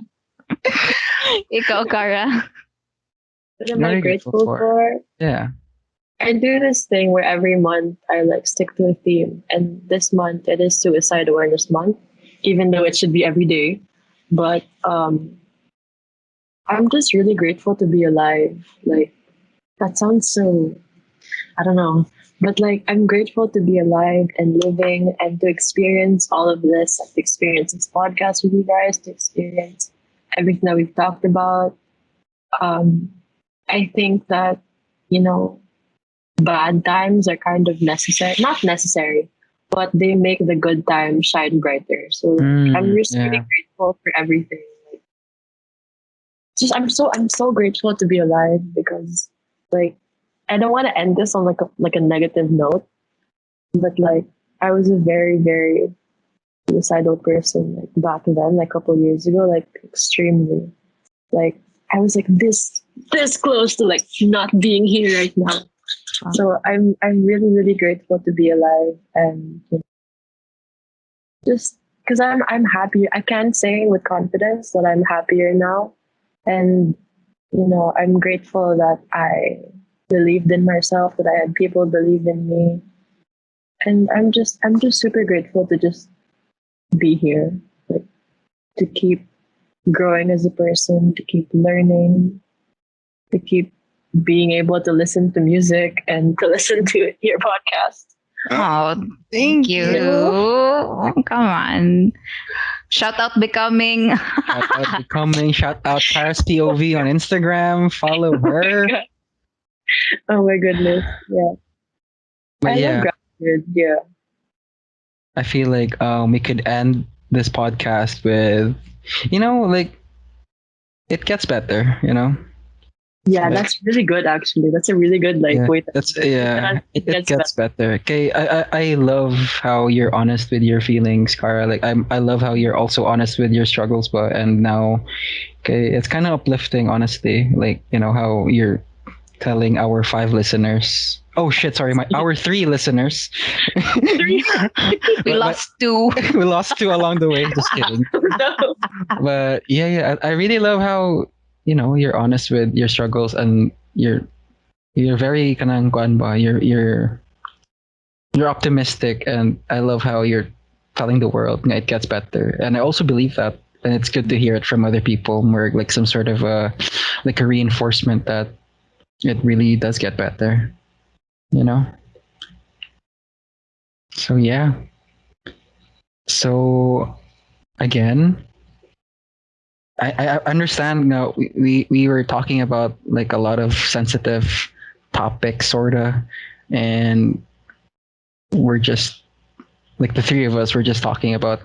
S1: Ikaw, Kara.
S3: What am I grateful for?
S2: Yeah.
S3: I do this thing where every month I like stick to a theme, and this month it is Suicide Awareness Month, even though it should be every day. But I'm just really grateful to be alive. Like that sounds so, I don't know, but like I'm grateful to be alive and living and to experience all of this, like to experience this podcast with you guys, to experience everything that we've talked about. I think that, bad times are kind of necessary, not necessary, but they make the good times shine brighter. So I'm just really grateful for everything. Like, I'm so grateful to be alive because like I don't want to end this on like a negative note, but like I was a very, very suicidal person like back then, like a couple years ago, like extremely. Like I was like this close to like not being here right now. So I'm really really grateful to be alive, and just because I'm happy. I can't say with confidence that I'm happier now, and I'm grateful that I believed in myself, that I had people believe in me, and I'm just super grateful to just be here, like to keep growing as a person, to keep learning, to keep being able to listen to music and to listen to your podcast.
S1: Oh,
S2: Thank
S1: thank you.
S2: you.
S1: Come on. Shout out becoming.
S2: Shout out becoming. Shout out Kara's POV on Instagram. Follow her.
S3: Oh my goodness. Yeah.
S2: But
S3: I love
S2: yeah,
S3: gratitude. Yeah.
S2: I feel like we could end this podcast with, like it gets better.
S3: Yeah,
S2: Like
S3: that's really good actually. That's a really good
S2: yeah,
S3: way
S2: that's
S3: to
S2: yeah.
S3: it
S2: It
S3: gets better.
S2: gets better. Okay, I love how you're honest with your feelings, Kara. Like I love how you're also honest with your struggles, but and now, okay, it's kind of uplifting, honestly. Like how you're telling our 5 listeners. Oh shit! Sorry, our 3 listeners.
S3: Three.
S1: We
S2: but,
S1: lost two.
S2: we lost 2 along the way. Just kidding.
S3: No.
S2: But yeah. I really love how you're honest with your struggles and you're very kanang kuan ba. You're optimistic, and I love how you're telling the world nga it gets better. And I also believe that, and it's good to hear it from other people, more like some sort of like a reinforcement that it really does get better. You know. So yeah. So again, I understand now we were talking about like a lot of sensitive topics sorta, and we're just like the 3 of us were just talking about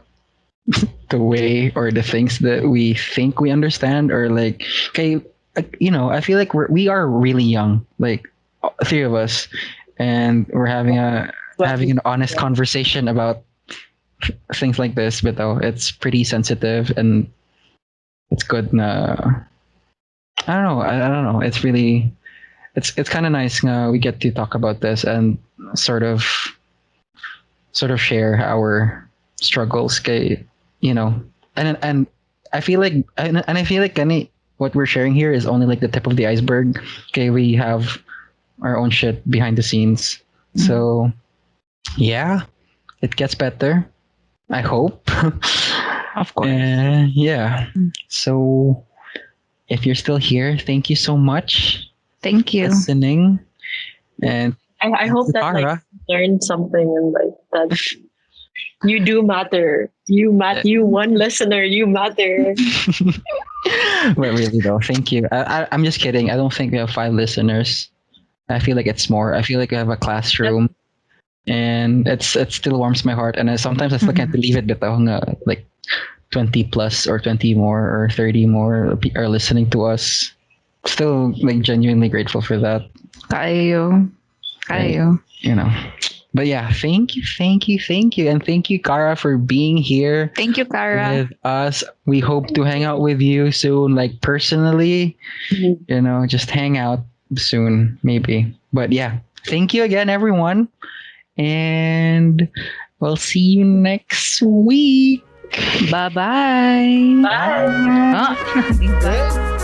S2: the way or the things that we think we understand, or like okay, I feel like we are really young, like 3 of us, and we're having an honest conversation about things like this, but though it's pretty sensitive and it's good na I don't know. I don't know. It's really it's kind of nice. We get to talk about this and sort of share our struggles. Kay, and I feel like and I feel like what we're sharing here is only like the tip of the iceberg. Okay, we have our own shit behind the scenes. So yeah, it gets better. I hope.
S1: Of course.
S2: Yeah. So if you're still here, thank you so much
S1: Thank you.
S2: listening. And
S3: I hope that like
S2: Tara.
S3: you learned something, and like that you do matter. You one listener, you matter.
S2: But really though, thank you. I'm just kidding. I don't think we have 5 listeners. I feel like it's more. I feel like we have a classroom, and it still warms my heart. And sometimes I still can't believe it, but like 20 plus or 20 more or 30 more are listening to us. Still like genuinely grateful for that.
S1: Kayo.
S2: But yeah, thank you, and thank you, Kara, for being here
S1: Thank you, Kara.
S2: with us. We hope to hang out with you soon, like personally. Just hang out soon, maybe. But yeah, thank you again, everyone, and we'll see you next week.
S1: Bye-bye.
S3: Bye.
S1: Oh,